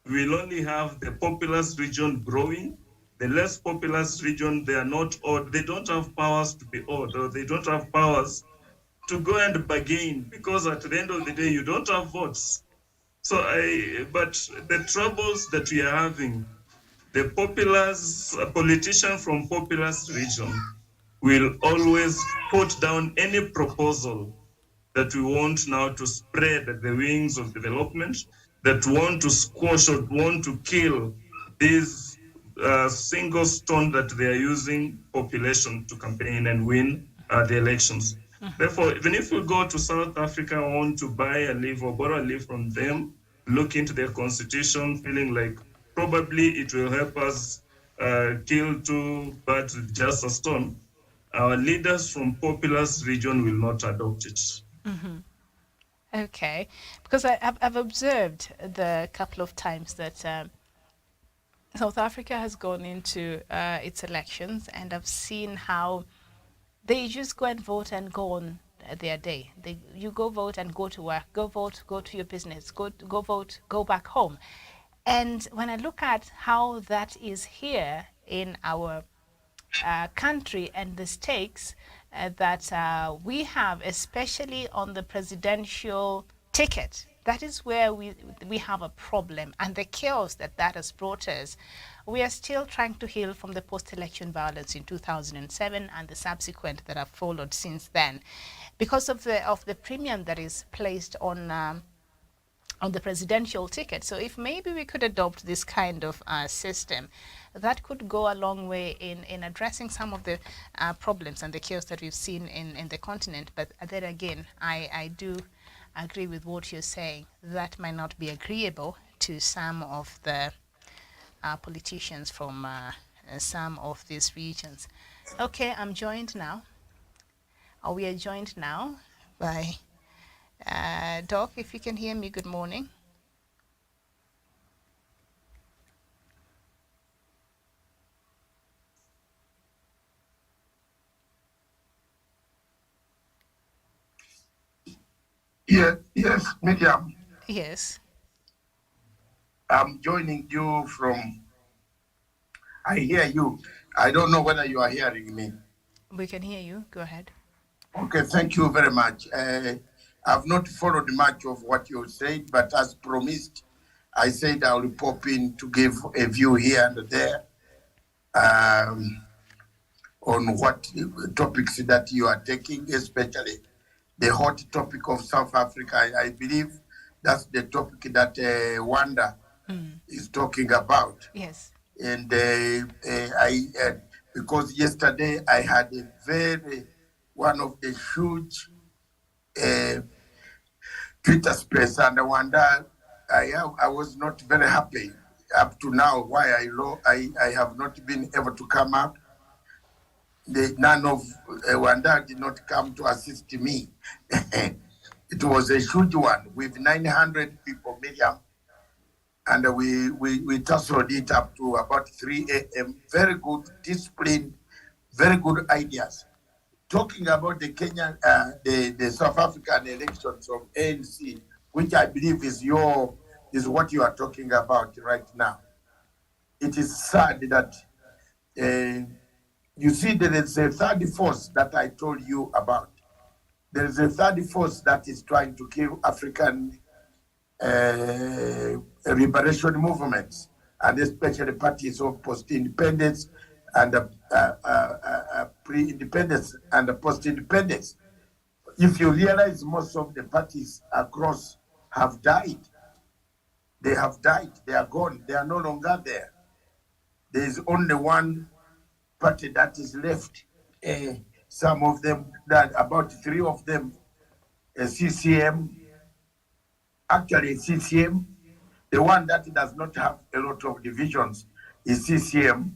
Speaker 4: We'll only have the populous region growing. The less populous region, they are not odd. They don't have powers to be odd, or they don't have powers to go and bargain, because at the end of the day, you don't have votes. So but the troubles that we are having, the politician from populous region will always put down any proposal that we want now to spread the wings of development, that want to squash or want to kill these single stone that they are using population to campaign and win the elections. Therefore, even if we go to South Africa, want to buy a leaf or borrow a leaf from them, look into their constitution, feeling like probably it will help us kill two birds with just a stone, our leaders from populous region will not adopt it.
Speaker 1: Okay, because I've observed the couple of times that South Africa has gone into its elections, and I've seen how they just go and vote and go on their day. You go vote and go to work, go vote, go to your business, go vote, go back home. And when I look at how that is here in our country and the stakes that we have, especially on the presidential ticket, that is where we have a problem, and the chaos that has brought us. We are still trying to heal from the post-election violence in 2007 and the subsequent that have followed since then, because of the premium that is placed on the presidential ticket. So if maybe we could adopt this kind of system, that could go a long way in addressing some of the problems and the chaos that we've seen in the continent. But then again, I do agree with what you're saying. That might not be agreeable to some of the politicians from some of these regions. Okay, I'm joined now. We are joined now by Doc, if you can hear me, good morning.
Speaker 5: Yes, Miriam.
Speaker 1: Yes.
Speaker 5: I'm joining you from. I hear you. I don't know whether you are hearing me.
Speaker 1: We can hear you. Go ahead.
Speaker 5: Okay, thank you very much. I've not followed much of what you said, but as promised, I said I will pop in to give a view here and there on what topics that you are taking, especially the hot topic of South Africa. I believe that's the topic that Rwanda is talking about.
Speaker 1: Yes.
Speaker 5: And because yesterday I had one of the huge Twitter space, and Rwanda, I was not very happy up to now. Why I have not been able to come up. None of Rwanda did not come to assist me. It was a huge one with 900 people, Miriam, and we tussled it up to about 3 a.m. Very good, disciplined, very good ideas. Talking about the Kenyan, the South African elections of ANC, which I believe is what you are talking about right now. It is sad that you see there is a third force that I told you about. There is a third force that is trying to kill African liberation movements, and especially parties of post-independence and pre-independence and post-independence. If you realize, most of the parties across have died. They have died. They are gone. They are no longer there. There is only one party that is left. Some of them, about 3 of them, CCM. Actually, CCM, the one that does not have a lot of divisions is CCM.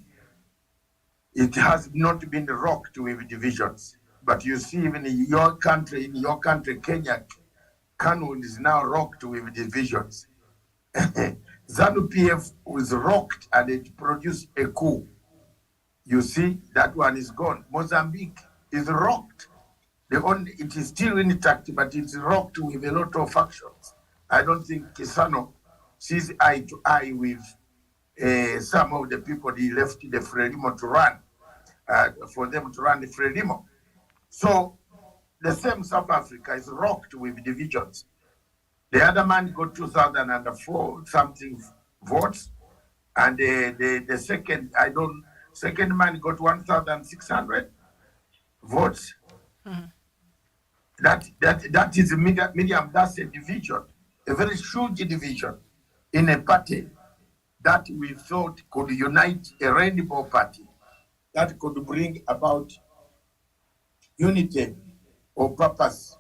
Speaker 5: It has not been rocked with divisions. But you see, even in your country, Kenya, Kanu is now rocked with divisions. ZANU-PF was rocked and it produced a coup. You see, that one is gone. Mozambique is rocked. It is still intact, but it's rocked with a lot of factions. I don't think Kisano sees eye to eye with some of the people he left the Frelimo to run, for them to run the Frelimo. So the same South Africa is rocked with divisions. The other man got 2,004 something votes, and the second man got 1,600 votes. Mm-hmm. That is medium. That's a division, a very huge division in a party. that we thought could unite a rainbow party that could bring about unity or purpose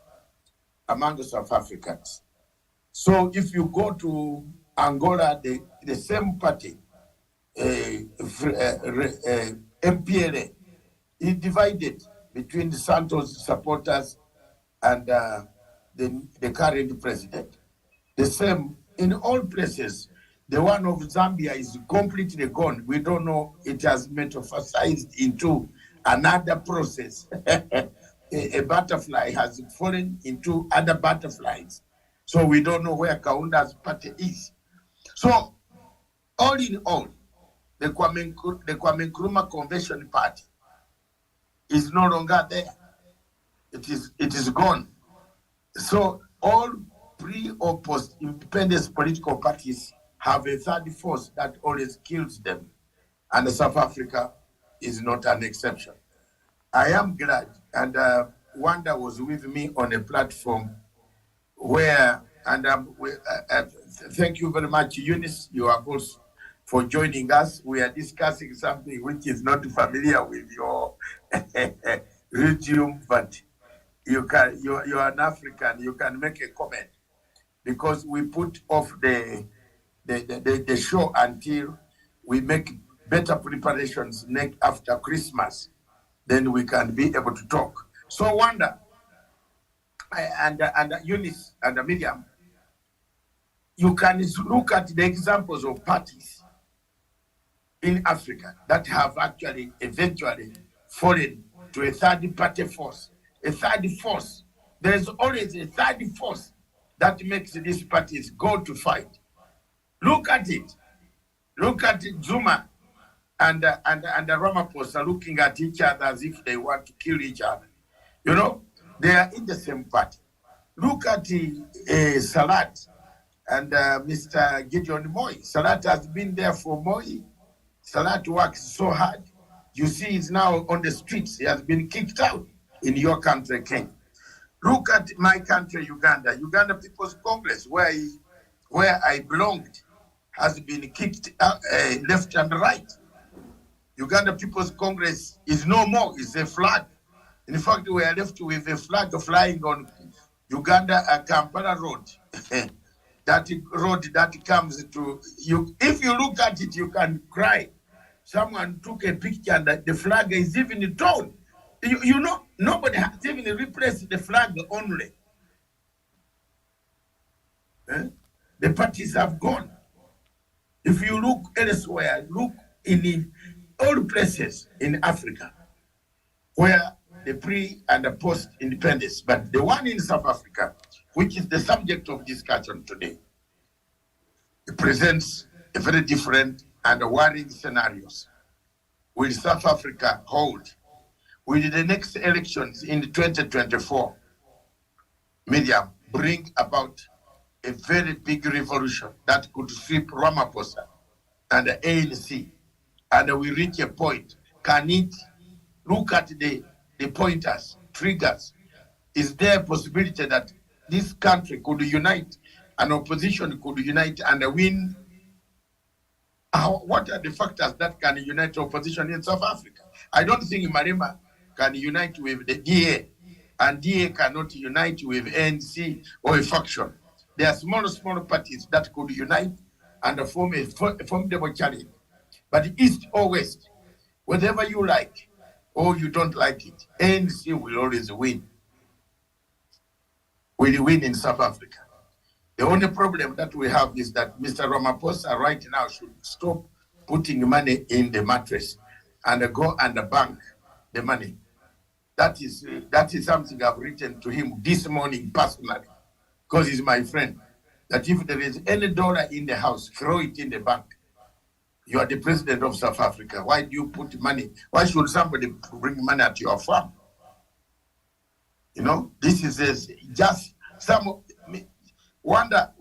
Speaker 5: among the South Africans. So if you go to Angola, the same party, MPLA, is divided between the Santos supporters and the current president. The same in all places. The one of Zambia is completely gone. We don't know, it has metamorphosed into another process. A butterfly has fallen into other butterflies. So we don't know where Kaunda's party is. So all in all, the Kwame Nkrumah Convention Party is no longer there. It is gone. So all pre or post independence political parties have a third force that always kills them. And South Africa is not an exception. I am glad, and Wanda was with me on a platform where, and thank you very much, Eunice, you are both for joining us. We are discussing something which is not familiar with your regime, but you're an African, you can make a comment, because we put off the show until we make better preparations after Christmas. Then we can be able to talk. So Wanda, and Eunice and Miriam, you can look at the examples of parties in Africa that have actually eventually fallen to a third party force. A third force. There is always a third force that makes these parties go to fight. Look at it. Look at Zuma and Ramaphosa looking at each other as if they want to kill each other. You know, they are in the same party. Look at Salat and Mr. Gideon Moi. Salat has been there for Moi. Salat works so hard. You see, he's now on the streets. He has been kicked out in your country, Kenya. Look at my country, Uganda. Uganda People's Congress, where I belonged, has been kicked left and right. Uganda People's Congress is no more. It's a flag. In fact, we are left with a flag flying on Uganda Kampala Road. That road that comes to you. If you look at it, you can cry. Someone took a picture and the flag is even torn. You know, nobody has even replaced the flag only. The parties have gone. If you look elsewhere, look in all places in Africa where the pre and the post-independence, but the one in South Africa, which is the subject of discussion today, it presents a very different and worrying scenarios. Will South Africa hold? Will the next elections in 2024, Miriam, bring about a very big revolution that could sweep Ramaphosa and the ANC, and we reach a point? Can it look at the pointers, triggers? Is there a possibility that this country could unite, an opposition could unite and win? What are the factors that can unite opposition in South Africa? I don't think Marema can unite with the DA, and DA cannot unite with ANC or a faction. There are small parties that could unite and form a formidable challenge. But East or West, whatever you like or you don't like it, ANC will always win. Will win in South Africa. The only problem that we have is that Mr. Ramaphosa right now should stop putting money in the mattress and go and bank the money. That is something I've written to him this morning personally, because he's my friend, that if there is any dollar in the house, throw it in the bank. You are the president of South Africa. Why do you put money? Why should somebody bring money at your farm? You know, this is just some. Wanda,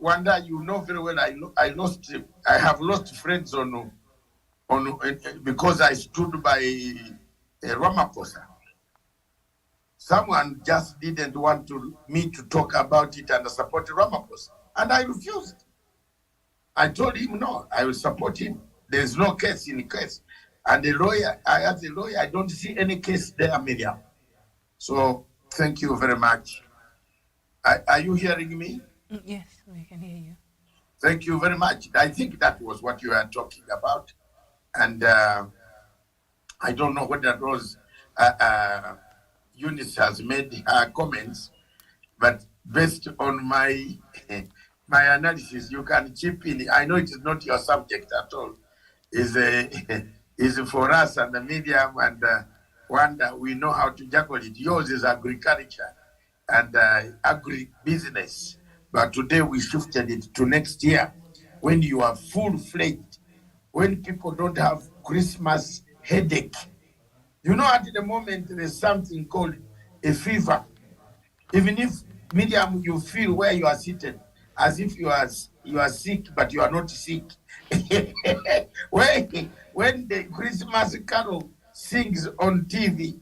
Speaker 5: you know very well. I have lost friends because I stood by Ramaphosa. Someone just didn't want me to talk about it and support Ramaphosa, and I refused. I told him, no, I will support him. There's no case in the case. And the lawyer, I asked the lawyer, I don't see any case there, Miriam. So thank you very much. Are you hearing me?
Speaker 2: Yes, we can hear you.
Speaker 5: Thank you very much. I think that was what you were talking about. And I don't know whether those Eunice has made her comments, but based on my my analysis, you can chip in. I know it is not your subject at all. Is for us and the medium and Rwanda, we know how to juggle it. Yours is agriculture and agri-business. But today we shifted it to next year when you are full-fledged, when people don't have Christmas headache. You know, at the moment, there's something called a fever. Even if, Miriam, you feel where you are seated, as if you are sick, but you are not sick. when the Christmas carol sings on TV,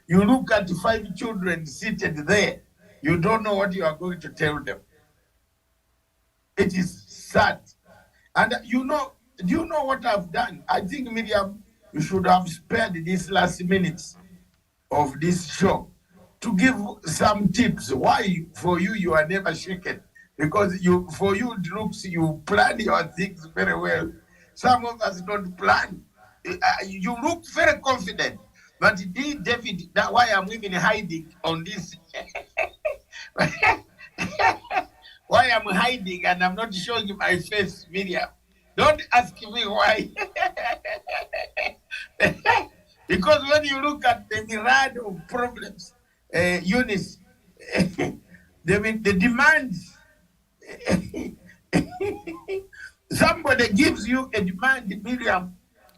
Speaker 5: you look at 5 children seated there, you don't know what you are going to tell them. It is sad. And do you know what I've done? I think, Miriam, you should have spared these last minutes of this show to give some tips. Why, for you are never shaken. Because for you, it looks, you plan your things very well. Some of us don't plan. You look very confident. But indeed, David, that's why I'm even hiding on this. Why I'm hiding and I'm not showing my face, Miriam. Don't ask me why. Because when you look at the myriad of problems, Eunice, the demands, somebody gives you a demand, Miriam,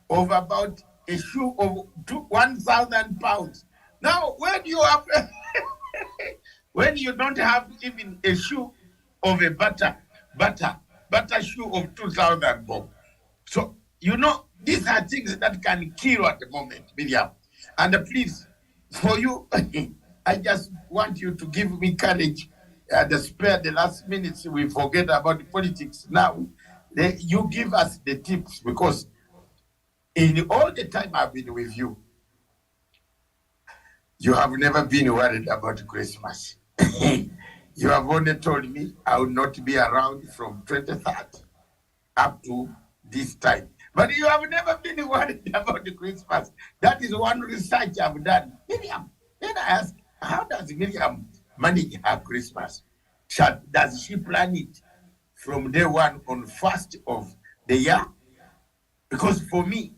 Speaker 5: of about a shoe of 1,000 pounds. Now, when you have, when you don't have even a shoe of a butter shoe of 2,000 bob. So, you know, these are things that can kill at the moment, Miriam. And please, for you, I just want you to give me courage and spare the last minutes. We forget about the politics now. You give us the tips, because in all the time I've been with you, you have never been worried about Christmas. You have only told me I will not be around from 23rd up to this time. But you have never been worried about the Christmas. That is one research I've done. Miriam, then I ask, how does Miriam manage her Christmas? Does she plan it from day one on 1st of the year? Because for me,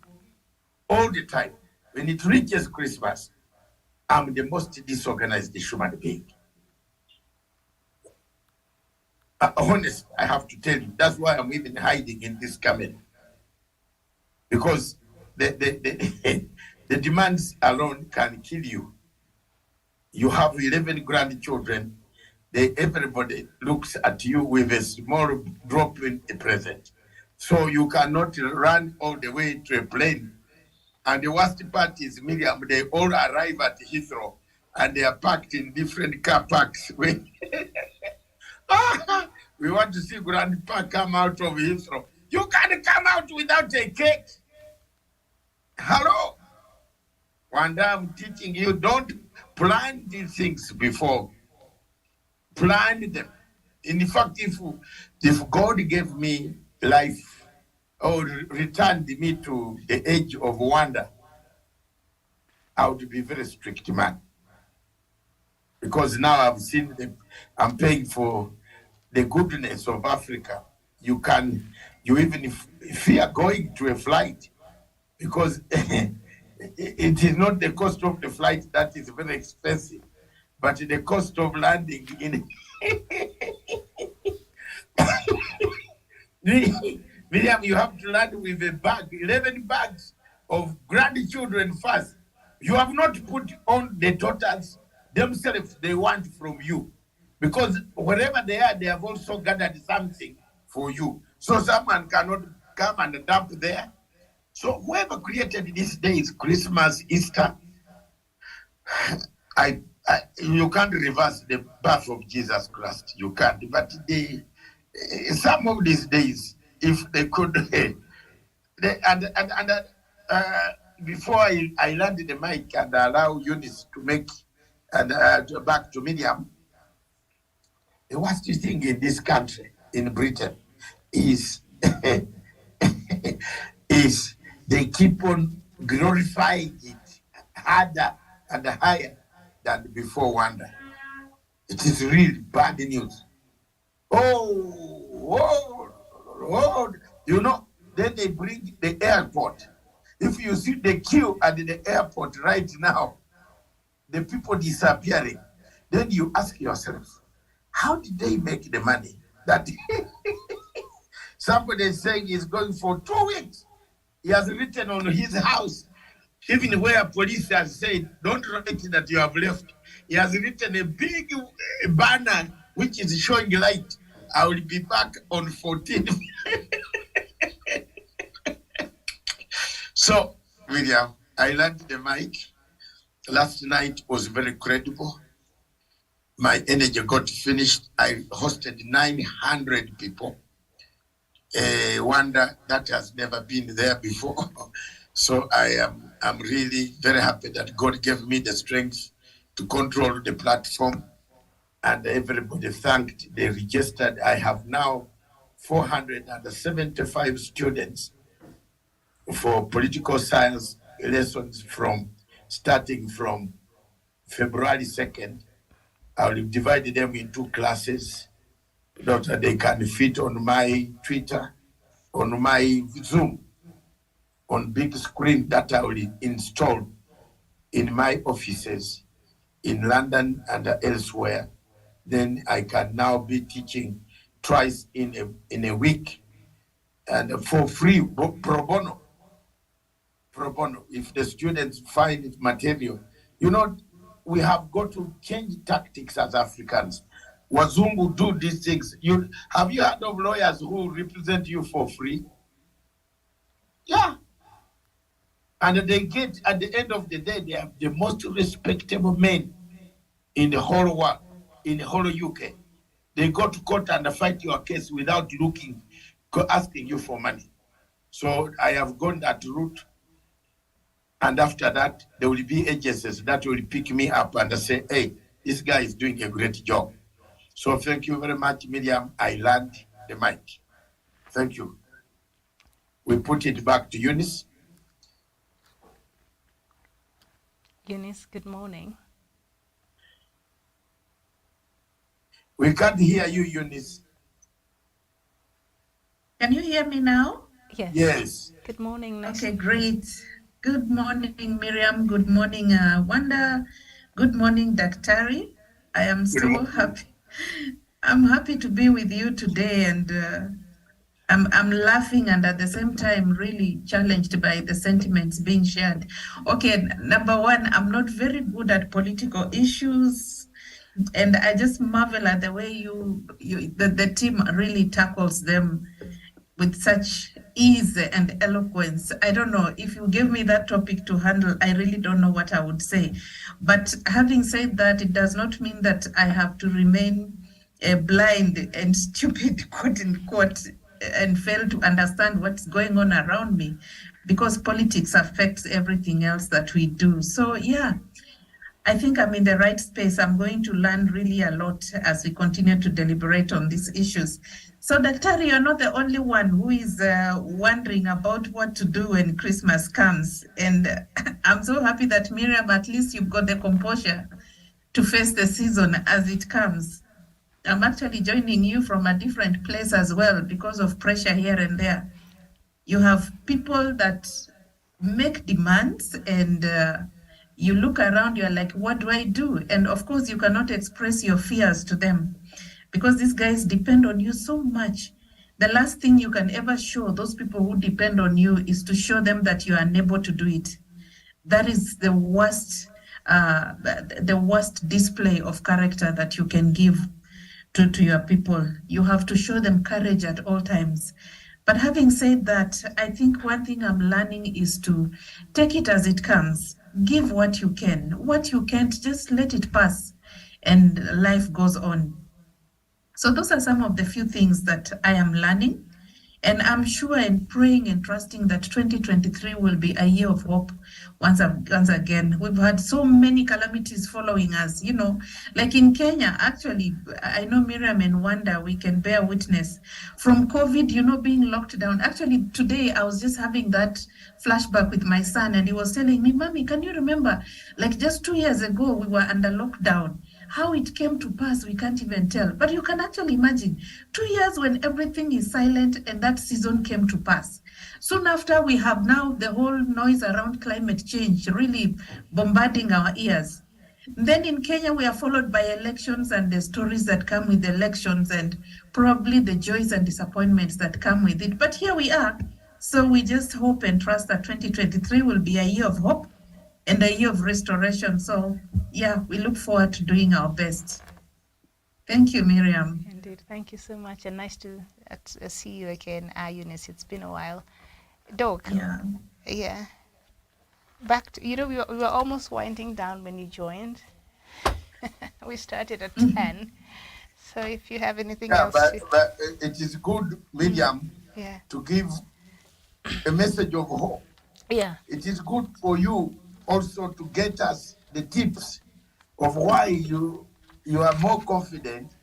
Speaker 5: all the time, when it reaches Christmas, I'm the most disorganized human being. Honest, I have to tell you, that's why I'm even hiding in this camera. Because the demands alone can kill you. You have 11 grandchildren. Everybody looks at you with a small drop in a present. So you cannot run all the way to a plane. And the worst part is, Miriam, they all arrive at Heathrow and they are packed in different car parks. We want to see Grandpa come out of Heathrow. You can't come out without a cake. Hello? One day I'm teaching you, don't plan these things before. Plan them. In fact, if God gave me life or returned me to the age of wonder, I would be a very strict man. Because now I've seen I'm paying for the goodness of Africa. You even fear going to a flight, because it is not the cost of the flight that is very expensive, but the cost of landing in Miriam, you have to land with a bag, 11 bags of grandchildren first. You have not put on the daughters themselves they want from you. Because wherever they are, they have also gathered something for you. So someone cannot come and dump there. So whoever created these days, Christmas, Easter, you can't reverse the birth of Jesus Christ. You can't. But Some of these days, if they could, before I landed the mic and allow Eunice to make and back to Miriam, the worst thing in this country, in Britain, is is they keep on glorifying it harder and higher than before Rwanda. It is really bad news. You know, then they bring the airport. If you see the queue at the airport right now, the people disappearing, then you ask yourself, how did they make the money? That somebody is saying he's going for 2 weeks. He has written on his house, even where police has said, don't write that you have left. He has written a big banner which is showing light. I will be back on 14th. So, William, I landed the mic. Last night was very credible. My energy got finished. I hosted 900 people. Rwanda, that has never been there before. So I'm really very happy that God gave me the strength to control the platform. And everybody thanked, they registered. I have now 475 students for political science lessons starting from February 2nd. I will divide them in 2 classes so that they can fit on my Twitter, on my Zoom, on big screen that I will install in my offices in London and elsewhere. Then I can now be teaching twice in a week and for free, pro bono. Pro bono. If the students find it material, you know, we have got to change tactics as Africans. Wazungu do these things. Have you heard of lawyers who represent you for free? Yeah. And they get, at the end of the day, they are the most respectable men in the whole world, in the whole UK. They go to court and fight your case without asking you for money. So I have gone that route. And after that, there will be agencies that will pick me up and say, hey, this guy is doing a great job. So thank you very much, Miriam. I land the mic. Thank you. We put it back to Eunice.
Speaker 1: Eunice, good morning.
Speaker 5: We can't hear you, Eunice.
Speaker 6: Can you hear me now?
Speaker 1: Yes.
Speaker 5: Yes.
Speaker 1: Good morning.
Speaker 6: Okay, great. Good morning, Miriam. Good morning, Wanda. Good morning, Daktari. I am so happy. I'm happy to be with you today, and I'm laughing and at the same time really challenged by the sentiments being shared. Okay, number one, I'm not very good at political issues, and I just marvel at the way the team really tackles them with such ease and eloquence. I don't know, if you gave me that topic to handle, I really don't know what I would say. But having said that, it does not mean that I have to remain blind and stupid, quote unquote, and fail to understand what's going on around me, because politics affects everything else that we do. So yeah, I think I'm in the right space. I'm going to learn really a lot as we continue to deliberate on these issues. So, Daktari, you're not the only one who is wondering about what to do when Christmas comes. And I'm so happy that, Miriam, at least you've got the composure to face the season as it comes. I'm actually joining you from a different place as well because of pressure here and there. You have people that make demands and you look around, you're like, what do I do? And of course, you cannot express your fears to them because these guys depend on you so much. The last thing you can ever show those people who depend on you is to show them that you are unable to do it. That is the worst display of character that you can give to your people. You have to show them courage at all times. But having said that, I think one thing I'm learning is to take it as it comes. Give what you can. What you can't, just let it pass and life goes on. So those are some of the few things that I am learning. And I'm sure and praying and trusting that 2023 will be a year of hope once again. We've had so many calamities following us, like in Kenya, actually, I know Miriam and Wanda, we can bear witness from COVID, being locked down. Actually, today I was just having that flashback with my son and he was telling me, Mommy, can you remember, like just 2 years ago, we were under lockdown. How it came to pass, we can't even tell. But you can actually imagine 2 years when everything is silent and that season came to pass. Soon after, we have now the whole noise around climate change really bombarding our ears. Then in Kenya, we are followed by elections and the stories that come with elections and probably the joys and disappointments that come with it. But here we are. So we just hope and trust that 2023 will be a year of hope and a year of restoration. So yeah, we look forward to doing our best. Thank you, Miriam.
Speaker 1: Indeed, thank you so much, and nice to see you again, Eunice. It's been a while. Doc. Yeah. Back to, we were almost winding down when you joined. We started at 10. So if you have anything else.
Speaker 5: But it is good, Miriam, to give a message of hope.
Speaker 1: Yeah.
Speaker 5: It is good for you also to get us the tips of why you are more confident.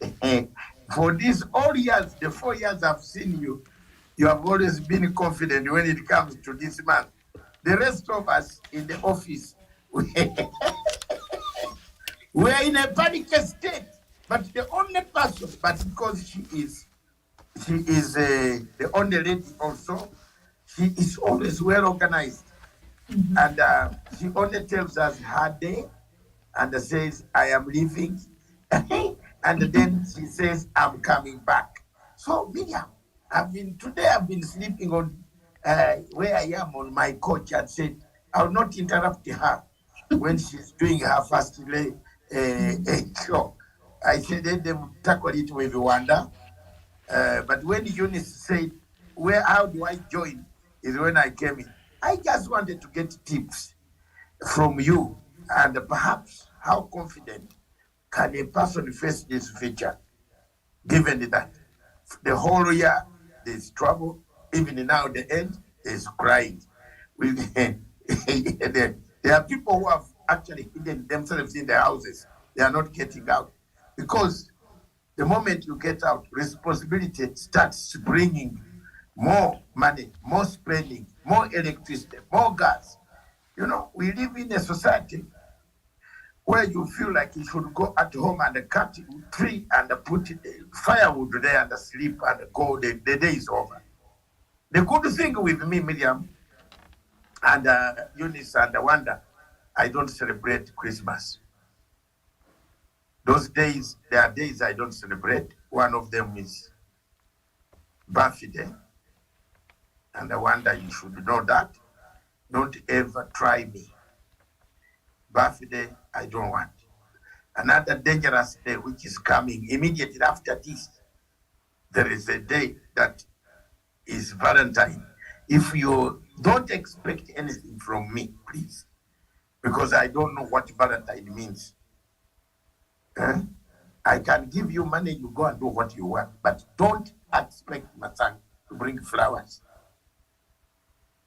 Speaker 5: For these all years, the 4 years I've seen you, you have always been confident when it comes to this month. The rest of us in the office, we're in a panic state. But the only person, but because she is the only lady also, she is always well organized. Mm-hmm. And she only tells us her day and says, I am leaving. And then she says, I'm coming back. So, Miriam, I've been sleeping on where I am on my couch and said, I'll not interrupt her when she's doing her first show. I said, let them tackle it with Rwanda. But when Eunice said, how do I join, is when I came in. I just wanted to get tips from you and perhaps how confident can a person face this future, given that the whole year there's trouble, even now the end there's crying. There are people who have actually hidden themselves in their houses. They are not getting out because the moment you get out, responsibility starts bringing more money, more spending, more electricity, more gas. We live in a society where you feel like you should go at home and cut a tree and put firewood there and sleep and go, the day is over. The good thing with me, Miriam, and Eunice and Wanda, I don't celebrate Christmas. Those days, there are days I don't celebrate. One of them is birthday. And Wanda, you should know that. Don't ever try me. Birthday, I don't want. Another dangerous day which is coming immediately after this, there is a day that is Valentine. If you don't expect anything from me, please, because I don't know what Valentine means. I can give you money, you go and do what you want, but don't expect my son to bring flowers.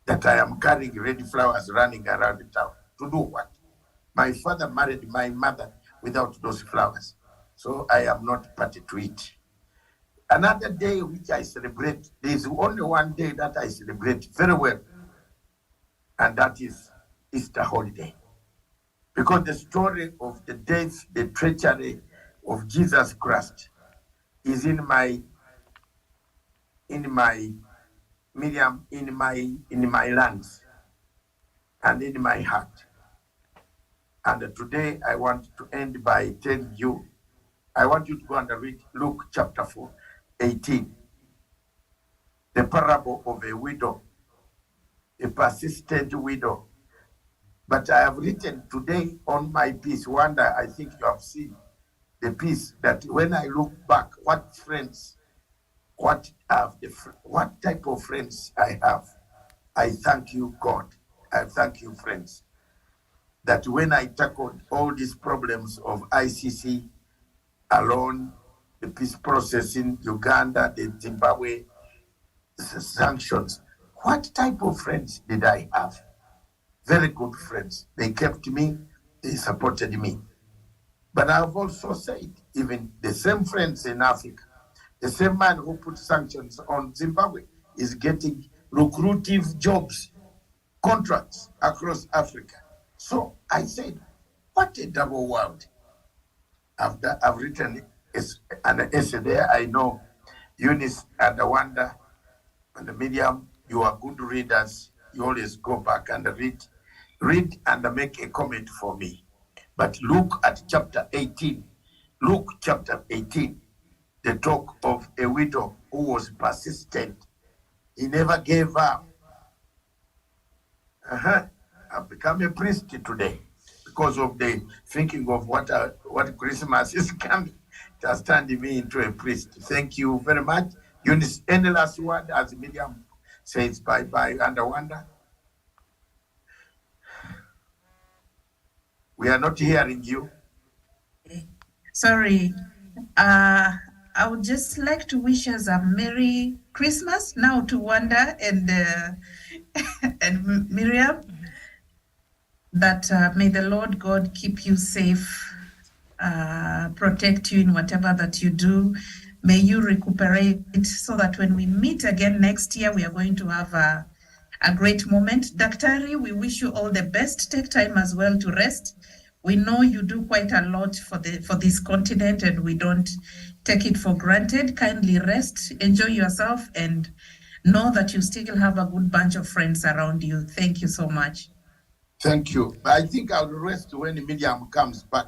Speaker 5: That I am carrying ready flowers running around the town. To do what? My father married my mother without those flowers. So I am not party to it. Another day which I celebrate, there is only one day that I celebrate very well, and that is Easter holiday. Because the story of the death, the treachery of Jesus Christ is in my Miriam, in my lungs and in my heart. And today I want to end by telling you, I want you to go and read Luke chapter 4:18. The parable of a widow, a persistent widow. But I have written today on my piece, Wanda, I think you have seen the piece, that when I look back, what type of friends I have. I thank you, God. I thank you, friends. That when I tackled all these problems of ICC alone, the peace process in Uganda, the Zimbabwe sanctions. What type of friends did I have? Very good friends. They kept me, they supported me. But I've also said, even the same friends in Africa, the same man who put sanctions on Zimbabwe is getting lucrative jobs, contracts across Africa. So I said, what a double world. I've written an essay there. I know Eunice and Rwanda and Miriam, you are good readers. You always go back and read and make a comment for me. But look at chapter 18. Luke chapter 18, the talk of a widow who was persistent. He never gave up. I've become a priest today because of the thinking of what Christmas is coming. It has turned me into a priest. Thank you very much. Eunice, any last word as Miriam says bye-bye and Rwanda? We are not hearing you.
Speaker 6: Sorry. I would just like to wish us a Merry Christmas now to Wanda and and Miriam. That may the Lord God keep you safe, protect you in whatever that you do. May you recuperate so that when we meet again next year, we are going to have a great moment. Daktari, we wish you all the best. Take time as well to rest. We know you do quite a lot for this continent, and we don't take it for granted. Kindly rest, enjoy yourself, and know that you still have a good bunch of friends around you. Thank you so much.
Speaker 5: Thank you. I think I'll rest when Miriam comes back.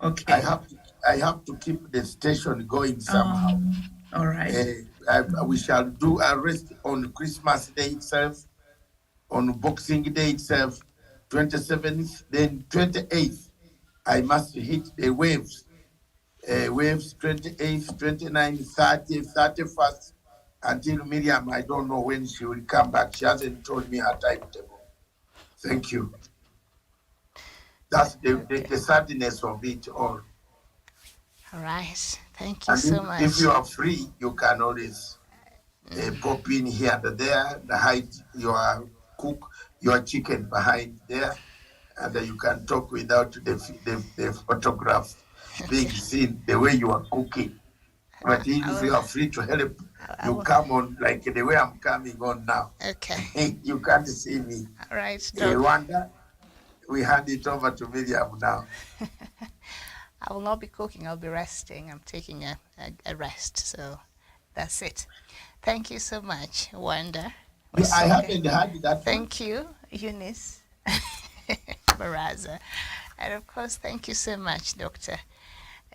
Speaker 6: Okay.
Speaker 5: I have to keep the station going somehow.
Speaker 6: All right.
Speaker 5: We shall do a rest on Christmas Day itself, on Boxing Day itself, 27th, then 28th. I must hit the waves. Waves 28th, 29th, 30th, 31st, until Miriam, I don't know when she will come back. She hasn't told me her timetable. Thank you. That's the sadness of it all.
Speaker 1: All right. Thank you so much.
Speaker 5: If you are free, you can always pop in here and there, hide your chicken behind there, and you can talk without the photograph being seen the way you are cooking. But if you are free to help, you come on like the way I'm coming on now.
Speaker 1: Okay.
Speaker 5: You can't see me.
Speaker 1: All right.
Speaker 5: Rwanda, we hand it over to Miriam now.
Speaker 1: I will not be cooking. I'll be resting. I'm taking a rest. So that's it. Thank you so much, Wanda.
Speaker 5: I haven't had that.
Speaker 1: Thank you, Eunice, Baraza. And of course, thank you so much, Dr.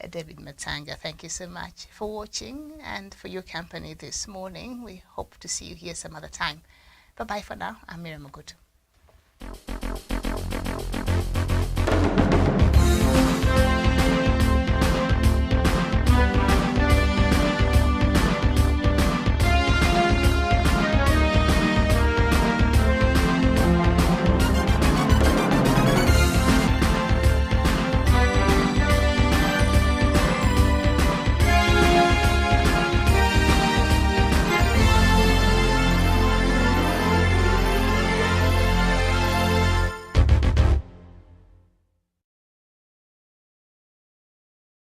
Speaker 1: David Matanga. Thank you so much for watching and for your company this morning. We hope to see you here some other time. Bye-bye for now. I'm Miriam Mogutu.